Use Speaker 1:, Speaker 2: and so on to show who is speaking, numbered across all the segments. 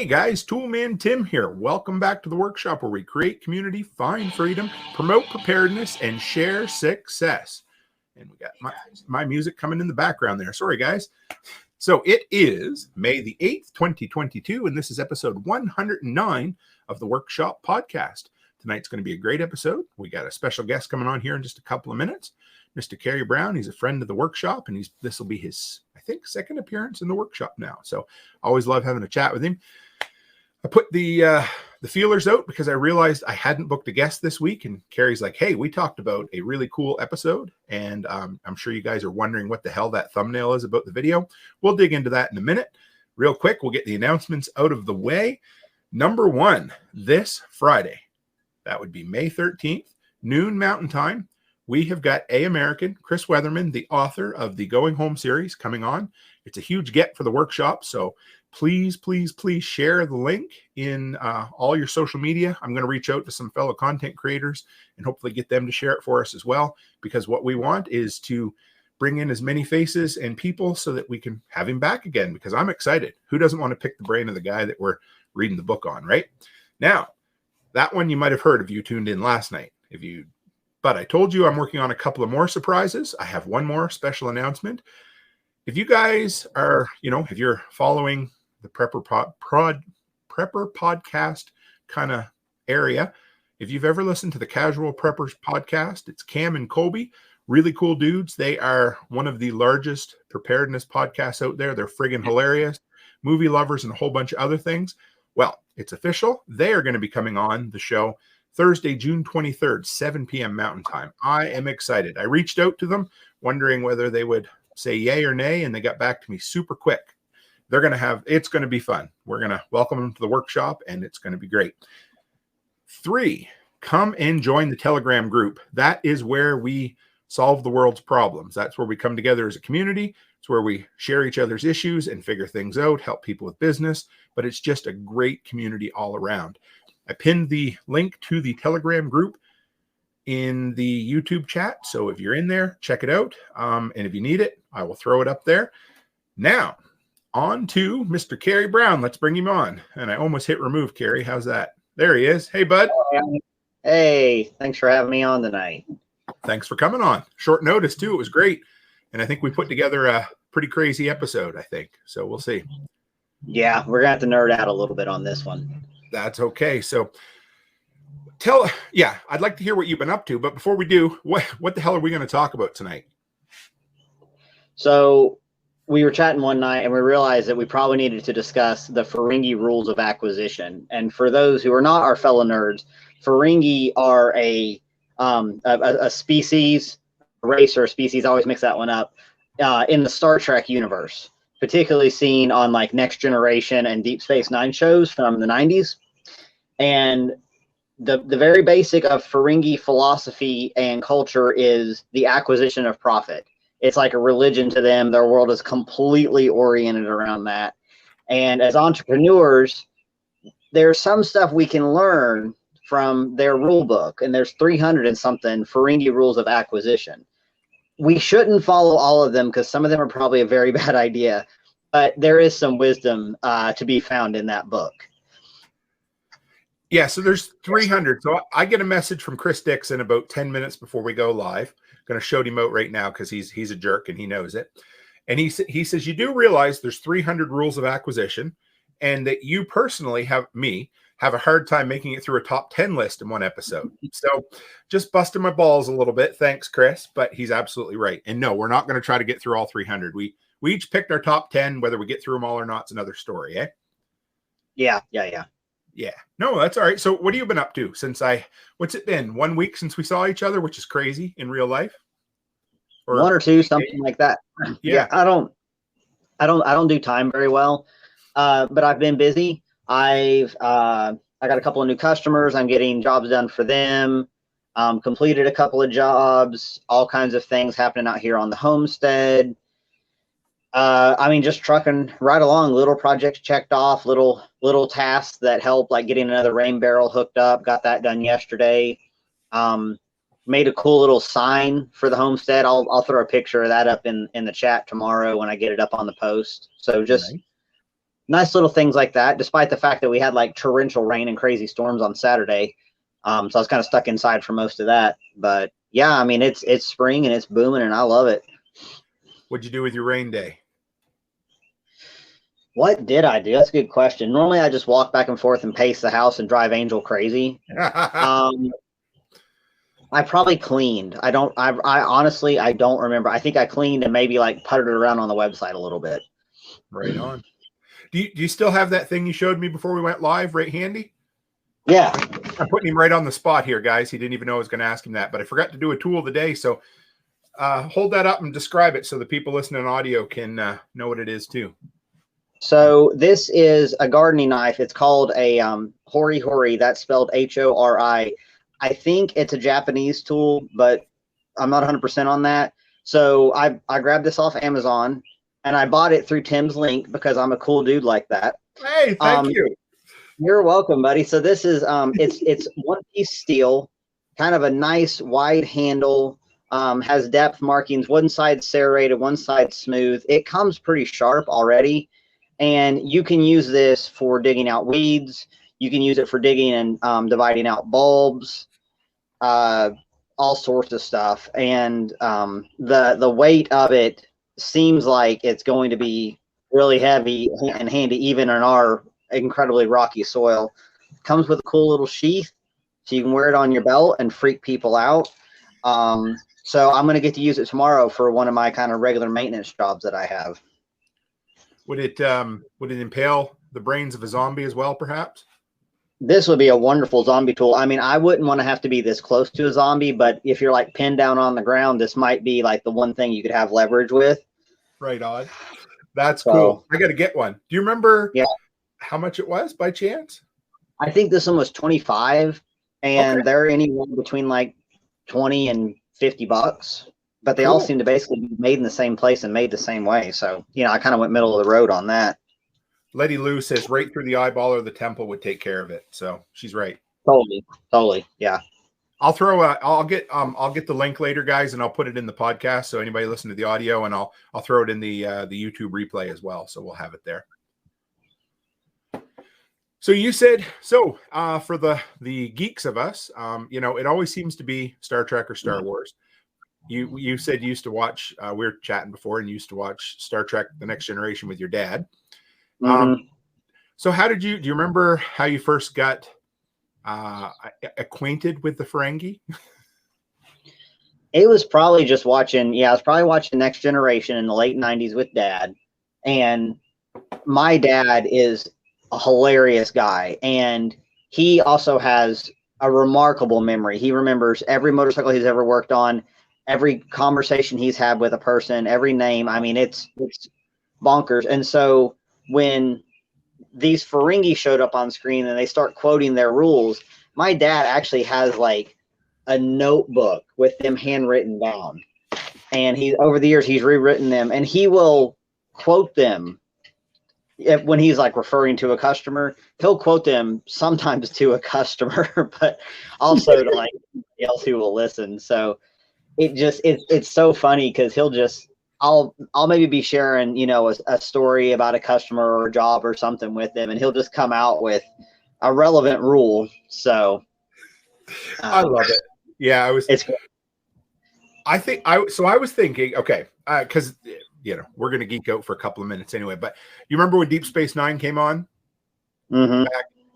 Speaker 1: guys, Toolman Tim here. Welcome back to the workshop where we create community, find freedom, promote preparedness, and share success. And we got my music coming in the background there. Sorry, guys. So it is May the 8th, 2022, and this is episode 109 of the Workshop Podcast. Tonight's going to be a great episode. We got a special guest coming on here in just a couple of minutes. Mr. Kerry Brown, he's a friend of the workshop, and this will be his, I think, second appearance in the workshop now. So always love having a chat with him. I put the feelers out because I realized I hadn't booked a guest this week, and Kerry's like, hey, we talked about a really cool episode, and I'm sure you guys are wondering what the hell that thumbnail is about the video. We'll dig into that in a minute. Real quick, we'll get the announcements out of the way. Number one, this Friday, that would be May 13th, noon Mountain Time. We have got A-American, Chris Weatherman, the author of the Going Home series, coming on. It's a huge get for the workshop, so please, please, please share the link in all your social media. I'm going to reach out to some fellow content creators and hopefully get them to share it for us as well, because what we want is to bring in as many faces and people so that we can have him back again, because I'm excited. Who doesn't want to pick the brain of the guy that we're reading the book on, right? Now, that one you might have heard if you tuned in last night. But I told you I'm working on a couple of more surprises. I have one more special announcement. If you guys are, if you're following the Prepper podcast kind of area, if you've ever listened to the Casual Preppers podcast, it's Cam and Colby, really cool dudes. They are one of the largest preparedness podcasts out there. They're friggin' hilarious, movie lovers, and a whole bunch of other things. Well, it's official. They are going to be coming on the show Thursday, June 23rd, 7 p.m. Mountain Time. I am excited. I reached out to them wondering whether they would say yay or nay, and they got back to me super quick. It's going to be fun. We're going to welcome them to the workshop, and it's going to be great. 3, come and join the Telegram group. That is where we solve the world's problems. That's where we come together as a community. It's where we share each other's issues and figure things out, help people with business, but it's just a great community all around. I pinned the link to the Telegram group in the YouTube chat. So if you're in there, check it out. And if you need it, I will throw it up there. Now, on to Mr. Kerry Brown. Let's bring him on. And I almost hit remove, Kerry. How's that? There he is. Hey, bud.
Speaker 2: Hey, thanks for having me on tonight.
Speaker 1: Thanks for coming on. Short notice, too. It was great. And I think we put together a pretty crazy episode, I think. So we'll see.
Speaker 2: Yeah, we're going to have to nerd out a little bit on this one.
Speaker 1: That's okay. So I'd like to hear what you've been up to. But before we do, what the hell are we going to talk about tonight?
Speaker 2: So we were chatting one night and we realized that we probably needed to discuss the FERENGI rules of acquisition. And for those who are not our fellow nerds, FERENGI are a species, race or species, I always mix that one up, in the Star Trek universe, particularly seen on like Next Generation and Deep Space Nine shows from the 90s. And the very basic of FERENGI philosophy and culture is the acquisition of profit. It's like a religion to them. Their world is completely oriented around that. And as entrepreneurs, there's some stuff we can learn from their rule book. And there's 300 and something FERENGI rules of acquisition. We shouldn't follow all of them because some of them are probably a very bad idea. But there is some wisdom to be found in that book.
Speaker 1: Yeah, so there's 300. So I get a message from Chris Dixon about 10 minutes before we go live. Going to shout him out right now because he's a jerk and he knows it. And he says, you do realize there's 300 rules of acquisition and that you personally have a hard time making it through a top 10 list in one episode. So just busting my balls a little bit. Thanks, Chris. But he's absolutely right. And no, we're not going to try to get through all 300. We each picked our top 10. Whether we get through them all or not, it's another story, eh?
Speaker 2: Yeah.
Speaker 1: Yeah. No, that's all right. So what have you been up to since what's it been? 1 week since we saw each other, which is crazy in real life?
Speaker 2: Or 1 or 2, something like that.
Speaker 1: Yeah.
Speaker 2: I don't do time very well. But I've been busy. I got a couple of new customers. I'm getting jobs done for them. Completed a couple of jobs, all kinds of things happening out here on the homestead. Just trucking right along, little projects checked off, little tasks that help, like getting another rain barrel hooked up. Got that done yesterday. Made a cool little sign for the homestead. I'll throw a picture of that up in the chat tomorrow when I get it up on the post. So just nice little things like that, despite the fact that we had like torrential rain and crazy storms on Saturday. So I was kind of stuck inside for most of that. But yeah, I mean, it's spring and it's booming and I love it.
Speaker 1: What'd you do with your rain day?
Speaker 2: What did I do? That's a good question. Normally I just walk back and forth and pace the house and drive Angel crazy. I probably cleaned. I honestly, I don't remember. I think I cleaned and maybe like puttered around on the website a little bit.
Speaker 1: Right on. Do you still have that thing you showed me before we went live right handy?
Speaker 2: Yeah.
Speaker 1: I'm putting him right on the spot here, guys. He didn't even know I was going to ask him that, but I forgot to do a tool of the day. So hold that up and describe it so the people listening on audio can know what it is too.
Speaker 2: So this is a gardening knife. It's called a HORI. That's spelled HORI. I think it's a Japanese tool, but I'm not 100% on that. So I grabbed this off Amazon and I bought it through Tim's link because I'm a cool dude like that.
Speaker 1: Hey, thank you.
Speaker 2: You're welcome, buddy. So this is it's one-piece steel, kind of a nice wide handle, has depth markings, one side serrated, one side smooth. It comes pretty sharp already, and you can use this for digging out weeds. You can use it for digging and dividing out bulbs, all sorts of stuff. And the weight of it seems like it's going to be really heavy and handy even in our incredibly rocky soil. Comes with a cool little sheath so you can wear it on your belt and freak people out. So I'm going to get to use it tomorrow for one of my kind of regular maintenance jobs that I have.
Speaker 1: Would it impale the brains of a zombie as well, perhaps?
Speaker 2: This would be a wonderful zombie tool. I mean, I wouldn't want to have to be this close to a zombie, but if you're like pinned down on the ground, this might be like the one thing you could have leverage with.
Speaker 1: Right on. That's cool. I got to get one. Do you remember how much it was by chance?
Speaker 2: I think this one was 25, and they're anywhere between like 20 and 50 bucks. But they all seem to basically be made in the same place and made the same way. So, you know, I kind of went middle of the road on that.
Speaker 1: Letty Lou says right through the eyeball or the temple would take care of it. So she's right.
Speaker 2: Totally. Yeah.
Speaker 1: I'll get the link later, guys, and I'll put it in the podcast. So anybody listen to the audio, and I'll throw it in the YouTube replay as well. So we'll have it there. So you said, for the geeks of us, you know, it always seems to be Star Trek or Star Wars. You said you used to watch, we were chatting before, and you used to watch Star Trek: The Next Generation with your dad. So how do you remember how you first got acquainted with the Ferengi?
Speaker 2: It was probably just watching, I was probably watching Next Generation in the late 90s with Dad. And my dad is a hilarious guy. And he also has a remarkable memory. He remembers every motorcycle he's ever worked on, every conversation he's had with a person, every name. I mean, it's bonkers. And so when these Ferengi showed up on screen and they start quoting their rules, my dad actually has like a notebook with them handwritten down. And over the years, he's rewritten them, and he will quote them when he's like referring to a customer. He'll quote them sometimes to a customer, but also to like somebody else who will listen. So it's so funny because I'll maybe be sharing, you know, a story about a customer or a job or something with him, and he'll just come out with a relevant rule. So
Speaker 1: I love it. Yeah, I was thinking, okay, because you know, we're gonna geek out for a couple of minutes anyway. But you remember when Deep Space Nine came on?
Speaker 2: Mm-hmm.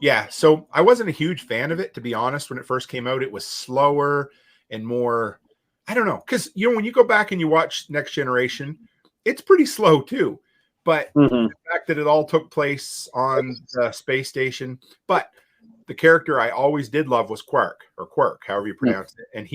Speaker 1: Yeah. So I wasn't a huge fan of it, to be honest. When it first came out, it was slower and more. I don't know, because you know, when you go back and you watch Next Generation, it's pretty slow too. But the fact that it all took place on the space station, but the character I always did love was Quark, however you pronounce it. And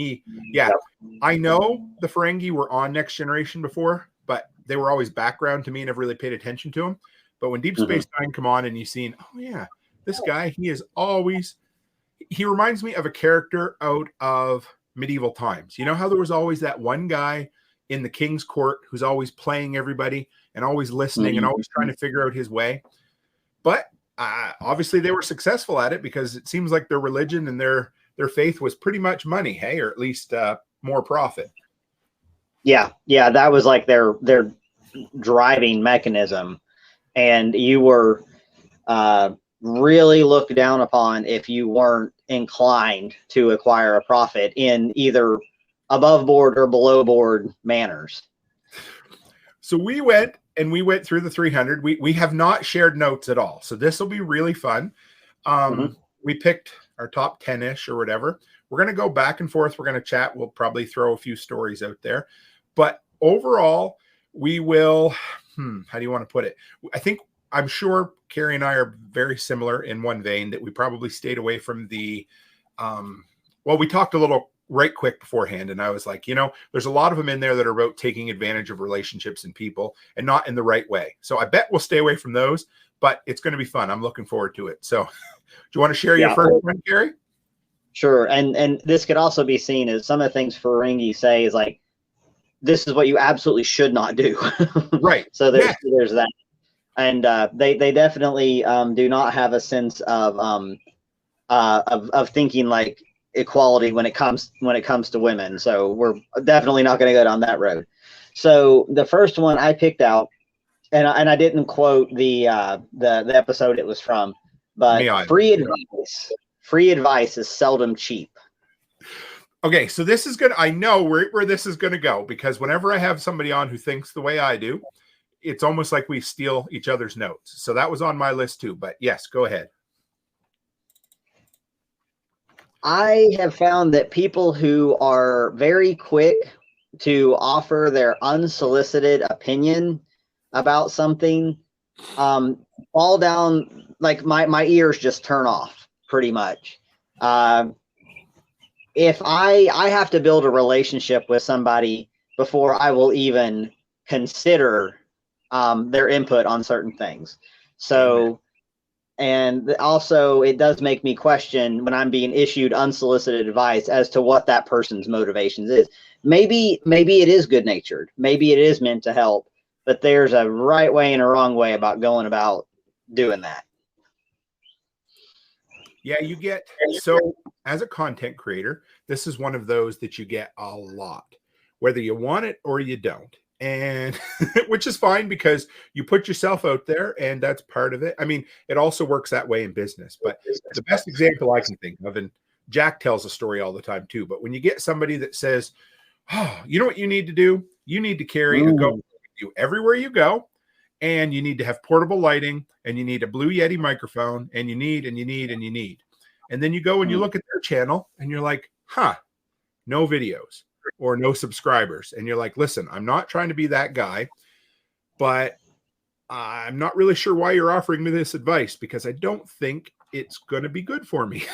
Speaker 1: I know the Ferengi were on Next Generation before, but they were always background to me, never really paid attention to them. But when Deep Space Nine come on and you seen, oh yeah, this guy, he reminds me of a character out of medieval times. You know how there was always that one guy in the king's court who's always playing everybody and always listening and always trying to figure out his way. But obviously they were successful at it because it seems like their religion and their faith was pretty much money, hey, or at least more profit. Yeah,
Speaker 2: that was like their driving mechanism. and you were really looked down upon if you weren't inclined to acquire a profit in either above board or below board manners.
Speaker 1: So we went through the 300. We have not shared notes at all. So this will be really fun. We picked our top 10-ish or whatever. We're going to go back and forth. We're going to chat. We'll probably throw a few stories out there. But overall, we will, how do you want to put it? I'm sure Kerry and I are very similar in one vein, that we probably stayed away from the, we talked a little right quick beforehand, and I was like, there's a lot of them in there that are about taking advantage of relationships and people and not in the right way. So I bet we'll stay away from those, but it's going to be fun. I'm looking forward to it. So do you want to share your first one, Kerry?
Speaker 2: Sure. And this could also be seen as some of the things FERENGI say is like, this is what you absolutely should not do.
Speaker 1: Right.
Speaker 2: So there's that. And they definitely do not have a sense of thinking like equality when it comes to women. So we're definitely not going to go down that road. So the first one I picked out, and I didn't quote the episode it was from, but free advice is seldom cheap.
Speaker 1: Okay, so this is good. I know where this is going to go, because whenever I have somebody on who thinks the way I do, it's almost like we steal each other's notes. So that was on my list too, but yes, go ahead.
Speaker 2: I have found that people who are very quick to offer their unsolicited opinion about something fall down, like my ears just turn off pretty much. If I have to build a relationship with somebody before I will even consider their input on certain things. So, and also it does make me question when I'm being issued unsolicited advice as to what that person's motivations is. Maybe it is good natured. Maybe it is meant to help, but there's a right way and a wrong way about going about doing that.
Speaker 1: Yeah, so as a content creator, this is one of those that you get a lot, whether you want it or you don't. And which is fine, because you put yourself out there, and that's part of it. I mean, it also works that way in business, but the best example I can think of, and Jack tells a story all the time too, but when you get somebody that says, oh, you know what you need to do? You need to carry a GoPro with you everywhere you go, and you need to have portable lighting, and you need a Blue Yeti microphone, and you need. And then you go and you look at their channel, and you're like, no videos or no subscribers. And you're like, listen, I'm not trying to be that guy, but I'm not really sure why you're offering me this advice, because I don't think it's going to be good for me.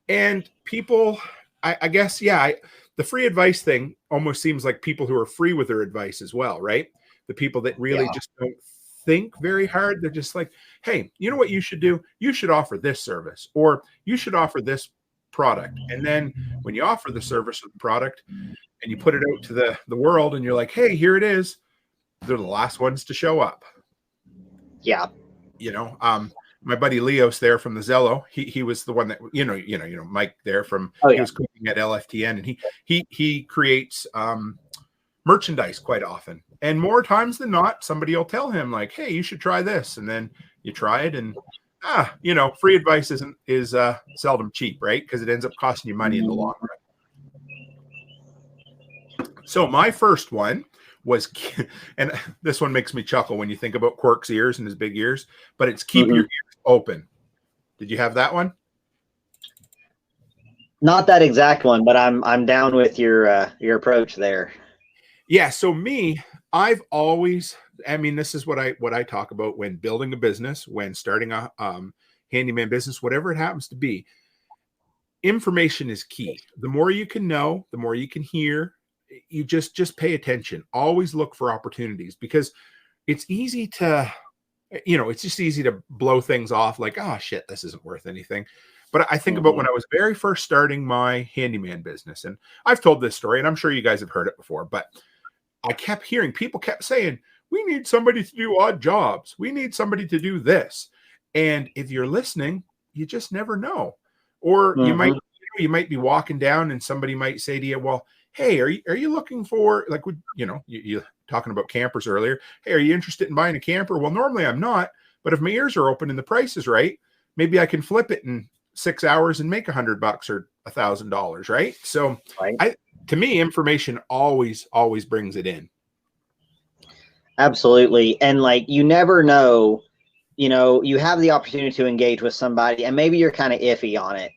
Speaker 1: And people, I guess, the free advice thing almost seems like people who are free with their advice as well, right? The people that really just don't think very hard. They're just like, hey, you know what you should do? You should offer this service, or you should offer this product. And then when you offer the service or the product and you put it out to the world, and you're like, hey, here it is, they're the last ones to show up.
Speaker 2: Yeah.
Speaker 1: My buddy Leos there from the Zello, he was the one that, Mike there from, he was cooking at LFTN, and he creates merchandise quite often. And more times than not, somebody will tell him like, hey, you should try this. And then you try it, and free advice is seldom cheap, right? Because it ends up costing you money in the long run. So my first one was, and this one makes me chuckle when you think about Quark's ears and his big ears, but it's keep your ears open. Did you have that one?
Speaker 2: Not that exact one, but I'm down with your approach there.
Speaker 1: Yeah. So I've always, this is what I talk about when building a business, when starting a handyman business, whatever it happens to be. Information is key. The more you can know, the more you can hear. You just pay attention. Always look for opportunities, because it's easy to, it's just easy to blow things off like, oh shit, this isn't worth anything. But I think about when I was very first starting my handyman business, and I've told this story, and I'm sure you guys have heard it before, but I kept hearing people kept saying, we need somebody to do odd jobs. We need somebody to do this. And if you're listening, you just never know. Or you might be walking down, and somebody might say to you, well, hey, are you looking for, like, you talking about campers earlier? Hey, are you interested in buying a camper? Well, normally I'm not, but if my ears are open and the price is right, maybe I can flip it in 6 hours and make $100 or $1,000, right? So
Speaker 2: Right.
Speaker 1: to me, information always brings it in.
Speaker 2: Absolutely. And like, you never know, you have the opportunity to engage with somebody and maybe you're kind of iffy on it,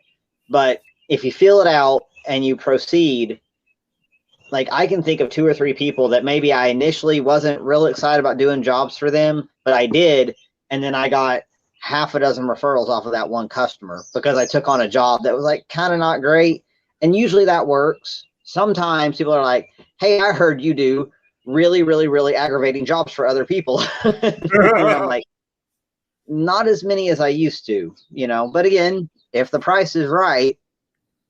Speaker 2: but if you feel it out and you proceed, like I can think of 2 or 3 people that maybe I initially wasn't real excited about doing jobs for them, but I did. And then I got half a dozen referrals off of that one customer because I took on a job that was like kind of not great. And usually that works. Sometimes people are like, hey, I heard you do really, really, really aggravating jobs for other people. And I'm like, not as many as I used to, but again, if the price is right,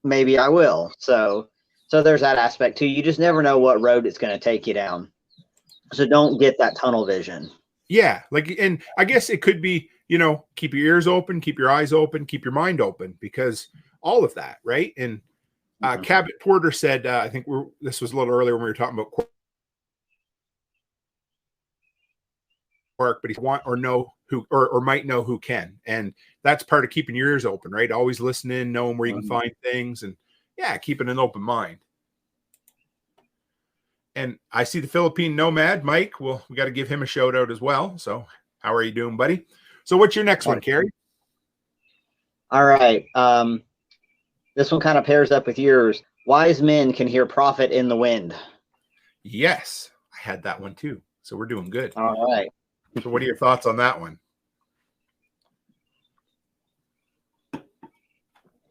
Speaker 2: maybe I will. So there's that aspect too. You just never know what road it's going to take you down. So don't get that tunnel vision.
Speaker 1: Yeah. Like, and I guess it could be, keep your ears open, keep your eyes open, keep your mind open, because all of that. Right. And Cabot Porter said, I think this was a little earlier when we were talking about work, but he want or know who or might know who can. And that's part of keeping your ears open, right? Always listening, knowing where you can find things, and keeping an open mind. And I see the Philippine Nomad, Mike. Well, we got to give him a shout out as well. So how are you doing, buddy? So what's your next one, Kerry?
Speaker 2: All right. This one kind of pairs up with yours. Wise men can hear profit in the wind.
Speaker 1: Yes, I had that one too. So we're doing good.
Speaker 2: All right.
Speaker 1: So what are your thoughts on that one?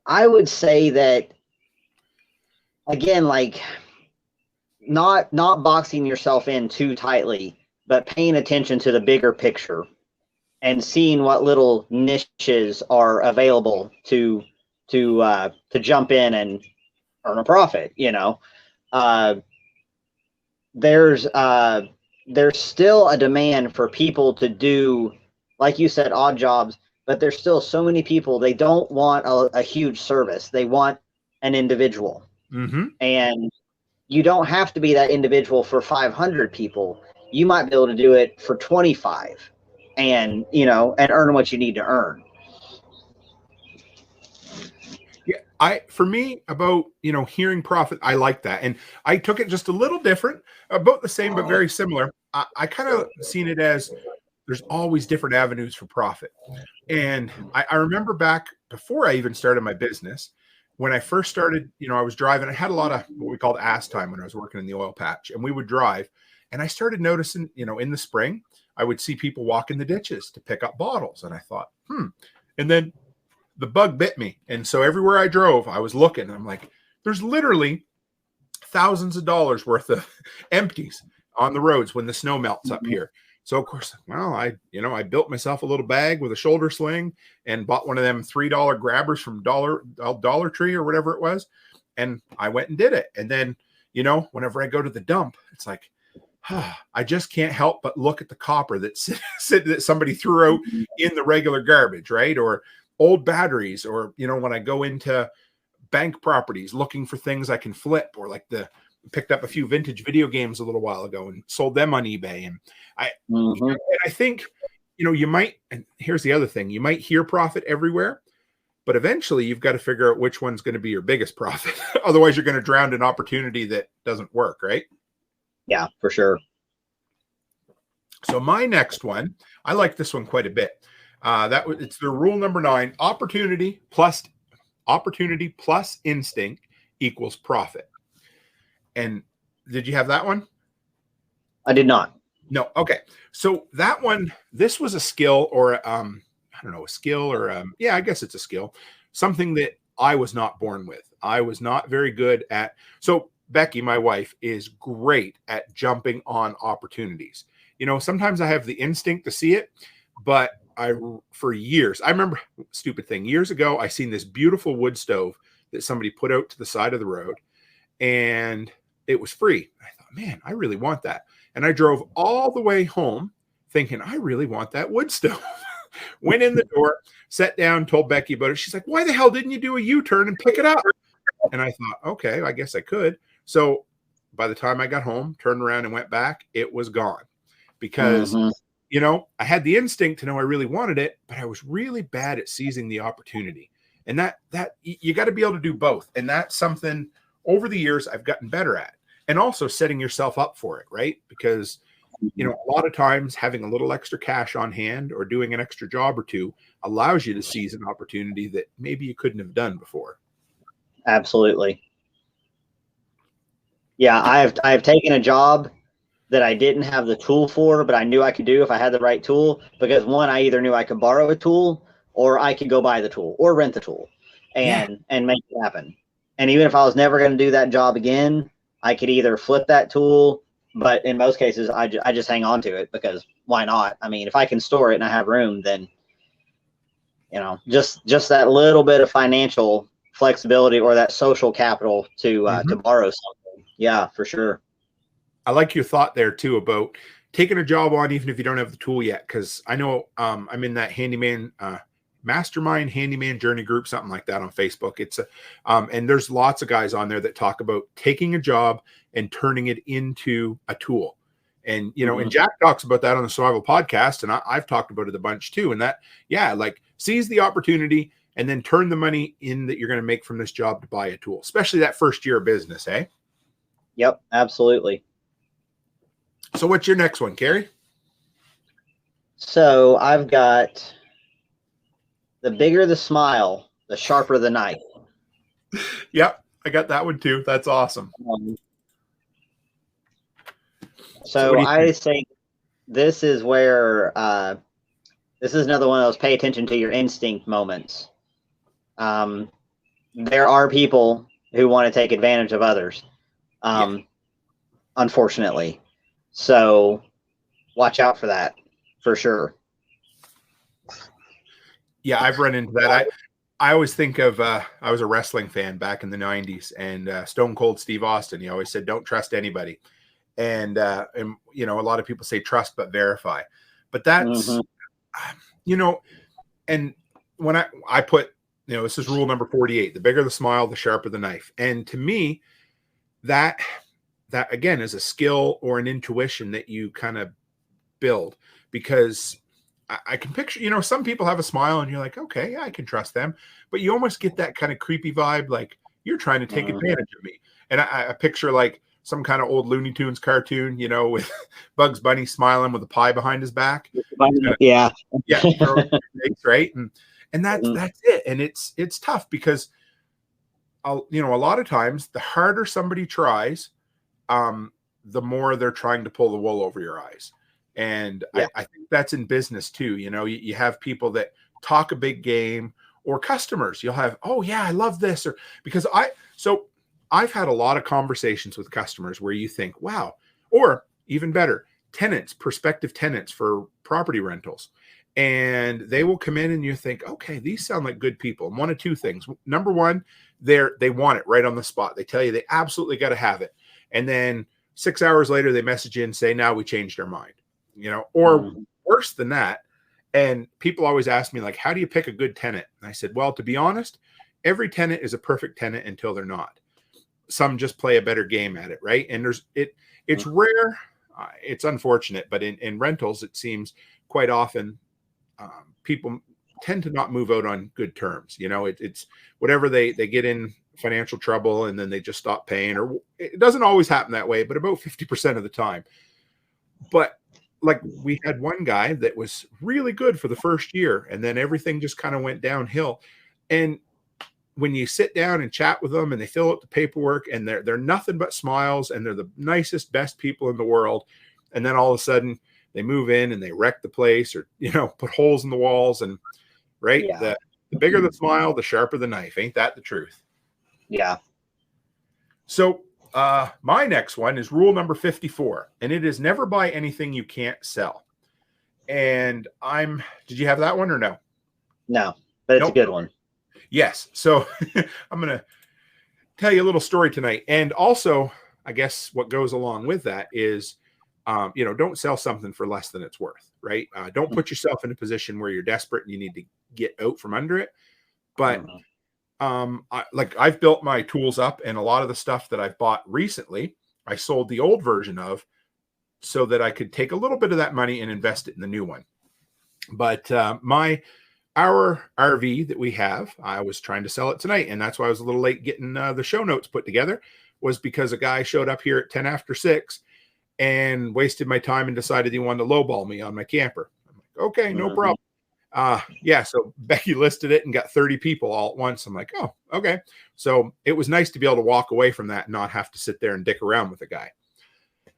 Speaker 2: I would say that, again, like not boxing yourself in too tightly, but paying attention to the bigger picture and seeing what little niches are available to jump in and earn a profit. There's still a demand for people to do, like you said, odd jobs, but there's still so many people, they don't want a huge service. They want an individual. And you don't have to be that individual for 500 people. You might be able to do it for 25 and, and earn what you need to earn.
Speaker 1: For me, about, hearing profit, I like that. And I took it just a little different, about the same, but very similar. I kind of seen it as there's always different avenues for profit. And I remember back before I even started my business, when I first started, I was driving, I had a lot of what we called ass time when I was working in the oil patch, and we would drive. And I started noticing, in the spring, I would see people walk in the ditches to pick up bottles. And I thought, and then the bug bit me. And so everywhere I drove, I was looking, and I'm like, there's literally thousands of dollars worth of empties on the roads when the snow melts up here. So of course, well, I built myself a little bag with a shoulder sling and bought one of them $3 grabbers from Dollar Tree or whatever it was. And I went and did it. And then, whenever I go to the dump, it's like, I just can't help but look at the copper that somebody threw out in the regular garbage, right? Or old batteries, or, when I go into bank properties looking for things I can flip, or like picked up a few vintage video games a little while ago and sold them on eBay. And I think, you might, and here's the other thing, you might hear profit everywhere, but eventually you've got to figure out which one's going to be your biggest profit. Otherwise you're going to drown an opportunity that doesn't work, right?
Speaker 2: Yeah, for sure.
Speaker 1: So my next one, I like this one quite a bit. It's the rule number 9: opportunity plus instinct equals profit. And did you have that one?
Speaker 2: I did not.
Speaker 1: No. Okay. So that one, this was a skill, or I don't know, a skill, or I guess it's a skill, something that I was not born with. I was not very good at. So Becky, my wife, is great at jumping on opportunities. Sometimes I have the instinct to see it, but for years, I remember, stupid thing, years ago, I seen this beautiful wood stove that somebody put out to the side of the road, and it was free. I thought, man, I really want that. And I drove all the way home thinking, I really want that wood stove. Went in the door, sat down, told Becky about it. She's like, why the hell didn't you do a U-turn and pick it up? And I thought, okay, I guess I could. So by the time I got home, turned around and went back, it was gone because, I had the instinct to know I really wanted it, but I was really bad at seizing the opportunity. And that you got to be able to do both. And that's something over the years I've gotten better at. And also setting yourself up for it, right? Because, a lot of times having a little extra cash on hand or doing an extra job or two allows you to seize an opportunity that maybe you couldn't have done before.
Speaker 2: Absolutely. Yeah, I've taken a job that I didn't have the tool for, but I knew I could do if I had the right tool, because one, I either knew I could borrow a tool or I could go buy the tool or rent the tool and make it happen. And even if I was never going to do that job again, I could either flip that tool, but in most cases, I just hang on to it because why not? I mean, if I can store it and I have room, then, just that little bit of financial flexibility or that social capital to borrow something. Yeah, for sure.
Speaker 1: I like your thought there too about taking a job on even if you don't have the tool yet, because I know I'm in that handyman mastermind handyman journey group, something like that on Facebook. It's and there's lots of guys on there that talk about taking a job and turning it into a tool. And and Jack talks about that on the Survival Podcast, and I've talked about it a bunch too. And that, like, seize the opportunity and then turn the money in that you're going to make from this job to buy a tool, especially that first year of business, eh?
Speaker 2: Yep, absolutely.
Speaker 1: So what's your next one, Kerry?
Speaker 2: So I've got the bigger the smile, the sharper the knife.
Speaker 1: Yep, I got that one too. That's awesome.
Speaker 2: So I think this is where this is another one of those pay attention to your instinct moments. There are people who want to take advantage of others, unfortunately. So watch out for that, for sure. Yeah,
Speaker 1: I've run into that. I always think of I was a wrestling fan back in the 90s, and Stone Cold Steve Austin, he always said, don't trust anybody. And a lot of people say trust but verify. But that's and when I put, this is rule number 48, the bigger the smile, the sharper the knife. And to me, that again is a skill or an intuition that you kind of build, because I can picture, some people have a smile and you're like, okay, yeah, I can trust them. But you almost get that kind of creepy vibe, like you're trying to take advantage of me. And I picture like some kind of old Looney Tunes cartoon, with Bugs Bunny smiling with a pie behind his back.
Speaker 2: Yeah.
Speaker 1: Right. And that's it. And it's tough because, a lot of times the harder somebody tries, the more they're trying to pull the wool over your eyes. And I think that's in business too. You have people that talk a big game, or customers. You'll have, oh yeah, I love this. Or because I've had a lot of conversations with customers where you think, wow, or even better, tenants, prospective tenants for property rentals. And they will come in and you think, okay, these sound like good people. And one of two things. Number one, they want it right on the spot. They tell you they absolutely got to have it. And then 6 hours later, they message in and say, now we changed our mind, or worse than that. And people always ask me, like, how do you pick a good tenant? And I said, well, to be honest, every tenant is a perfect tenant until they're not. Some just play a better game at it, right? And it's rare. It's unfortunate, but in rentals, it seems quite often people tend to not move out on good terms. It's whatever they get in financial trouble and then they just stop paying, or it doesn't always happen that way, but about 50% of the time. But like, we had one guy that was really good for the first year, and then everything just kind of went downhill. And when you sit down and chat with them and they fill out the paperwork and they're nothing but smiles and they're the nicest, best people in the world. And then all of a sudden they move in and they wreck the place, or, put holes in the walls, and the bigger the smile, the sharper the knife. Ain't that the truth?
Speaker 2: Yeah.
Speaker 1: So my next one is rule number 54, and it is never buy anything you can't sell. And did you have that one or no?
Speaker 2: No, but it's a good one.
Speaker 1: Yes. So I'm going to tell you a little story tonight. And also, I guess what goes along with that is, don't sell something for less than it's worth, right? Don't put yourself in a position where you're desperate and you need to get out from under it. But I've built my tools up, and a lot of the stuff that I've bought recently, I sold the old version of so that I could take a little bit of that money and invest it in the new one. But our RV that we have, I was trying to sell it tonight, and that's why I was a little late getting the show notes put together, was because a guy showed up here at 10 after 6 and wasted my time and decided he wanted to lowball me on my camper. I'm like, okay, no problem. Yeah, so Becky listed it and got 30 people all at once. I'm like, oh, okay. So it was nice to be able to walk away from that and not have to sit there and dick around with a guy.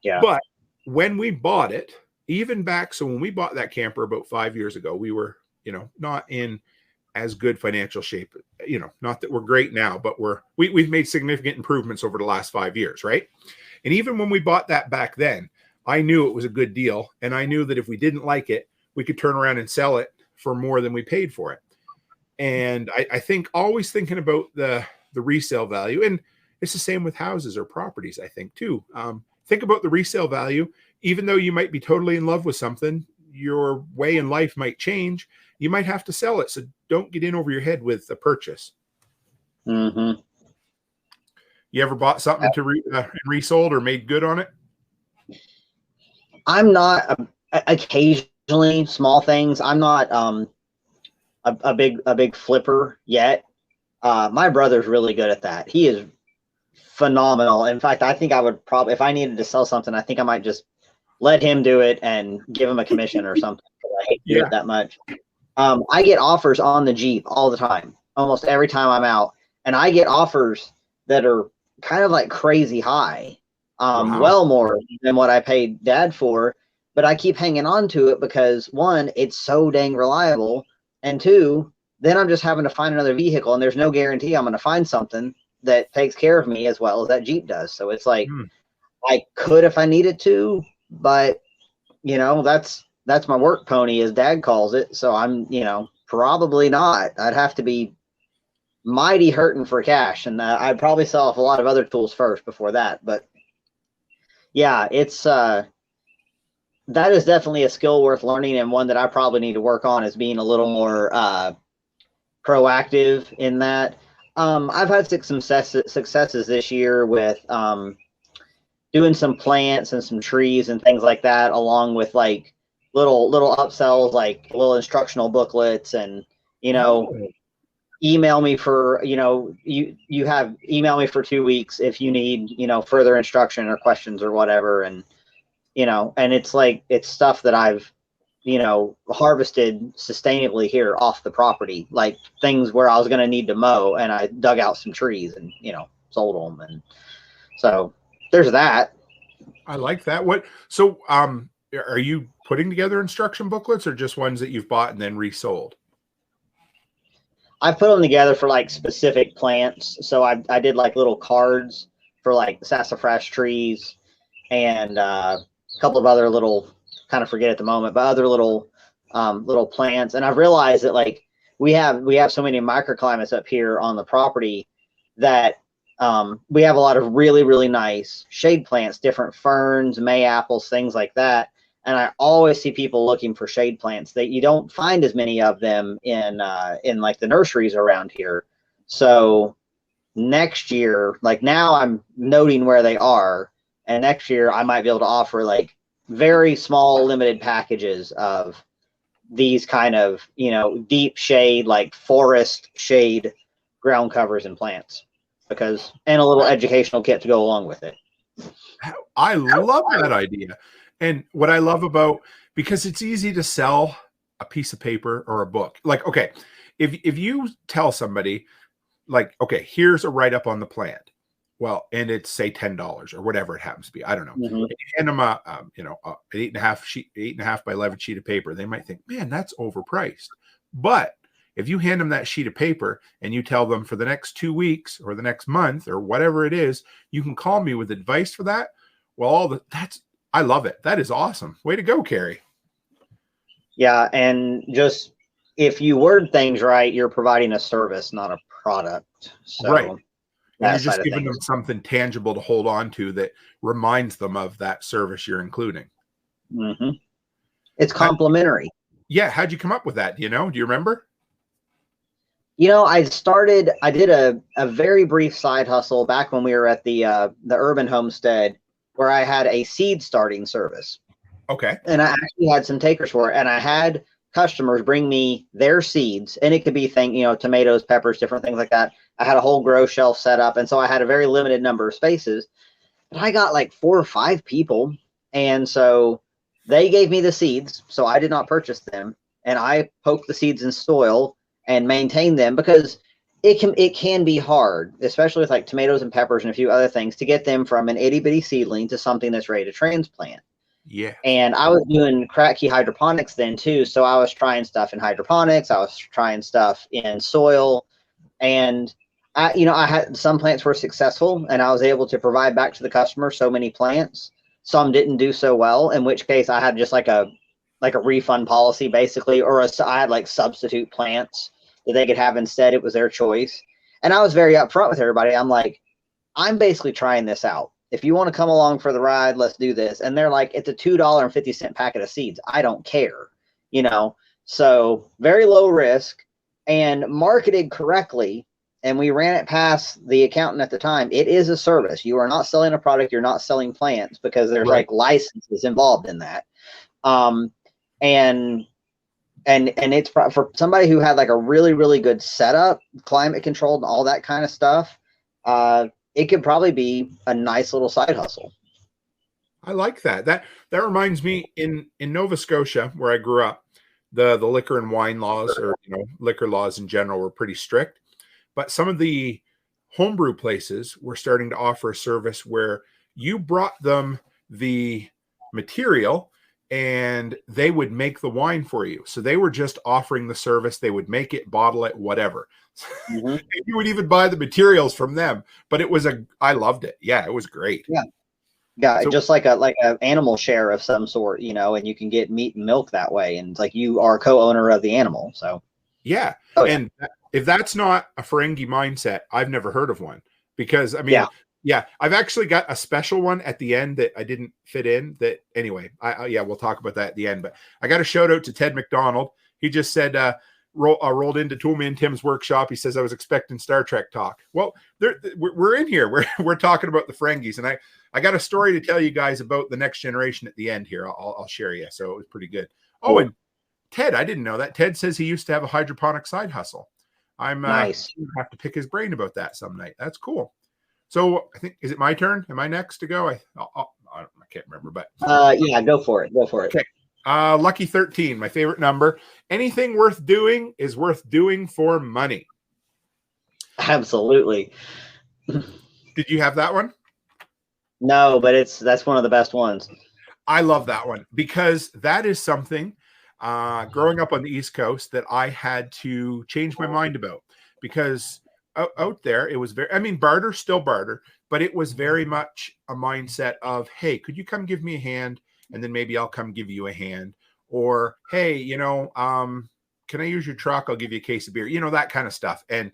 Speaker 2: Yeah.
Speaker 1: But when we bought it, even back, so when we bought that camper about 5 years ago, we were, not in as good financial shape, not that we're great now, but we've made significant improvements over the last 5 years, right? And even when we bought that back then, I knew it was a good deal. And I knew that if we didn't like it, we could turn around and sell it for more than we paid for it. And I think always thinking about the resale value, and it's the same with houses or properties, I think too. Think about the resale value. Even though you might be totally in love with something, your way in life might change. You might have to sell it. So don't get in over your head with the purchase.
Speaker 2: Mm-hmm.
Speaker 1: You ever bought something to resold or made good on it?
Speaker 2: I'm not occasionally small things. I'm not a big flipper yet. My brother's really good at that. He is phenomenal. In fact, I think I would probably, if I needed to sell something, I think I might just let him do it and give him a commission or something. I hate to do it that much. I get offers on the Jeep all the time, almost every time I'm out, and I get offers that are kind of like crazy high, well more than what I paid Dad for. But I keep hanging on to it because, one, it's so dang reliable, and two, then I'm just having to find another vehicle, and there's no guarantee I'm going to find something that takes care of me as well as that Jeep does. So it's like, I could if I needed to, but that's my work pony, as Dad calls it. So I'm, probably not. I'd have to be mighty hurting for cash, and I'd probably sell off a lot of other tools first before that. But yeah, it's that is definitely a skill worth learning, and one that I probably need to work on, is being a little more proactive in that. I've had some successes this year with doing some plants and some trees and things like that, along with like little upsells, like little instructional booklets, and email me for email me for 2 weeks if you need further instruction or questions or whatever. And and it's like, it's stuff that I've harvested sustainably here off the property, like things where I was going to need to mow, and I dug out some trees and sold them. And so there's that.
Speaker 1: I like that. So are you putting together instruction booklets, or just ones that you've bought and then resold?
Speaker 2: I put them together for like specific plants. So I did like little cards for like sassafras trees and a couple of other little, kind of forget at the moment, but other little plants. And I've realized that like we have so many microclimates up here on the property that we have a lot of really, really nice shade plants, different ferns, May apples, things like that. And I always see people looking for shade plants that you don't find as many of them in like the nurseries around here. So next year, like now I'm noting where they are, and next year I might be able to offer like very small limited packages of these kind of, deep shade, like forest shade ground covers and plants, and a little educational kit to go along with it.
Speaker 1: I love that idea. And what I love because it's easy to sell a piece of paper or a book. Like, okay, if you tell somebody like, okay, here's a write-up on the plant. Well, and it's say $10 or whatever it happens to be. I don't know.
Speaker 2: Mm-hmm.
Speaker 1: And you hand them an 8.5 by 11 sheet of paper. They might think, man, that's overpriced. But if you hand them that sheet of paper and you tell them for the next 2 weeks or the next month or whatever it is, you can call me with advice for that. Well, I love it. That is awesome. Way to go, Kerry. Yeah.
Speaker 2: And just, if you word things right, you're providing a service, not a product. So
Speaker 1: right. And you're just giving them something tangible to hold on to that reminds them of that service you're including.
Speaker 2: Mm-hmm. It's complimentary.
Speaker 1: How'd you come up with that? Do you remember?
Speaker 2: I did a very brief side hustle back when we were at the Urban Homestead where I had a seed starting service.
Speaker 1: Okay.
Speaker 2: And I actually had some takers for it. And I had customers bring me their seeds, and it could be tomatoes, peppers, different things like that. I had a whole grow shelf set up. And so I had a very limited number of spaces, but I got like 4 or 5 people. And so they gave me the seeds. So I did not purchase them. And I poked the seeds in soil and maintained them, because it can be hard, especially with like tomatoes and peppers and a few other things, to get them from an itty bitty seedling to something that's ready to transplant.
Speaker 1: Yeah.
Speaker 2: And I was doing Kratky hydroponics then too. So I was trying stuff in hydroponics. I was trying stuff in soil, and I had some plants were successful, and I was able to provide back to the customer so many plants. Some didn't do so well, in which case I had just like a refund policy basically, or I had like substitute plants that they could have instead. It was their choice. And I was very upfront with everybody. I'm like, I'm basically trying this out. If you want to come along for the ride, let's do this. And they're like, it's a $2.50 packet of seeds. I don't care, so very low risk and marketed correctly. And we ran it past the accountant at the time. It is a service. You are not selling a product. You're not selling plants, because there's like licenses involved in that. And it's for somebody who had like a really, really good setup, climate controlled and all that kind of stuff. It could probably be a nice little side hustle.
Speaker 1: I like that. That reminds me, in Nova Scotia, where I grew up, the liquor and wine laws, or liquor laws in general, were pretty strict. But some of the homebrew places were starting to offer a service where you brought them the material and they would make the wine for you. So they were just offering the service. They would make it, bottle it, whatever. Mm-hmm. You would even buy the materials from them. But I loved it. Yeah, it was great.
Speaker 2: Yeah. Yeah, so, just like a animal share of some sort, and you can get meat and milk that way. And it's like you are co-owner of the animal. So
Speaker 1: yeah. And if that's not a FERENGI mindset, I've never heard of one. Because yeah, I've actually got a special one at the end that I didn't fit in. That anyway, we'll talk about that at the end. But I got a shout out to Ted McDonald. He just said, rolled into Toolman Tim's workshop. He says, I was expecting Star Trek talk. Well, we're in here. We're talking about the FERENGIs, and I got a story to tell you guys about the next generation at the end here. I'll share you. So it was pretty good. Oh, and Ted, I didn't know that. Ted says he used to have a hydroponic side hustle. I'm nice. Have to pick his brain about that some night. That's cool. So I think, is it my turn? Am I next to go? I can't remember, but
Speaker 2: yeah, go for it. Go for it.
Speaker 1: Okay. Lucky 13, my favorite number. Anything worth doing is worth doing for money.
Speaker 2: Absolutely.
Speaker 1: Did you have that one?
Speaker 2: No, but that's one of the best ones.
Speaker 1: I love that one, because that is something growing up on the East Coast that I had to change my mind about, because out there it was barter, still barter, but it was very much a mindset of, hey, could you come give me a hand, and then maybe I'll come give you a hand, or hey, can I use your truck? I'll give you a case of beer, that kind of stuff. And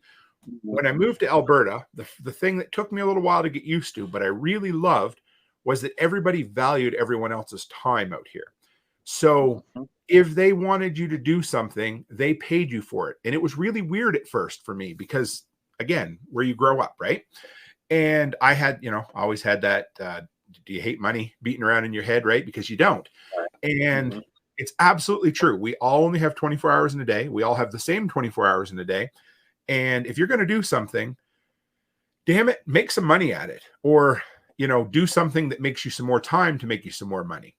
Speaker 1: when I moved to Alberta, the thing that took me a little while to get used to, but I really loved, was that everybody valued everyone else's time out here. So if they wanted you to do something, they paid you for it. And it was really weird at first for me, because again, where you grow up, right? And I had, always had that, do you hate money beating around in your head, right? Because you don't. And it's absolutely true. We all only have 24 hours in a day. We all have the same 24 hours in a day. And if you're going to do something, damn it, make some money at it, or, do something that makes you some more time to make you some more money.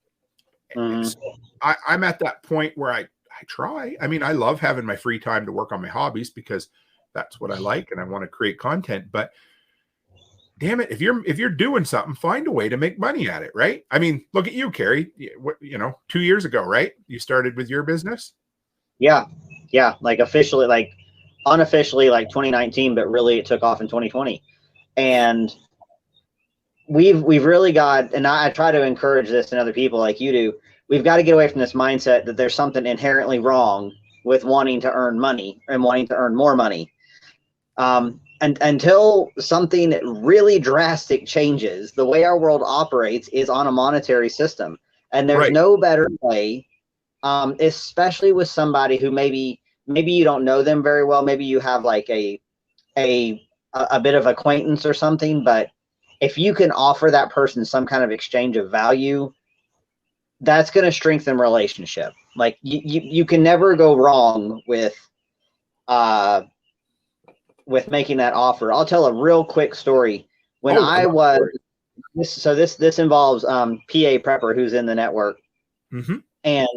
Speaker 1: So I'm at that point where I try. I love having my free time to work on my hobbies, because that's what I like, and I want to create content. But damn it, if you're doing something, find a way to make money at it, right? Look at you, Kerry. 2 years ago, right? You started with your business.
Speaker 2: Yeah, like officially, like unofficially, like 2019, but really it took off in 2020, and we've really got. And I try to encourage this in other people like you do. We've got to get away from this mindset that there's something inherently wrong with wanting to earn money and wanting to earn more money. And until something really drastic changes, the way our world operates is on a monetary system. And there's no better way, especially with somebody who maybe you don't know them very well. Maybe you have like a bit of acquaintance or something, but if you can offer that person some kind of exchange of value, that's going to strengthen relationship. Like you can never go wrong with making that offer. I'll tell a real quick story. When I was this involves PA Prepper who's in the network, and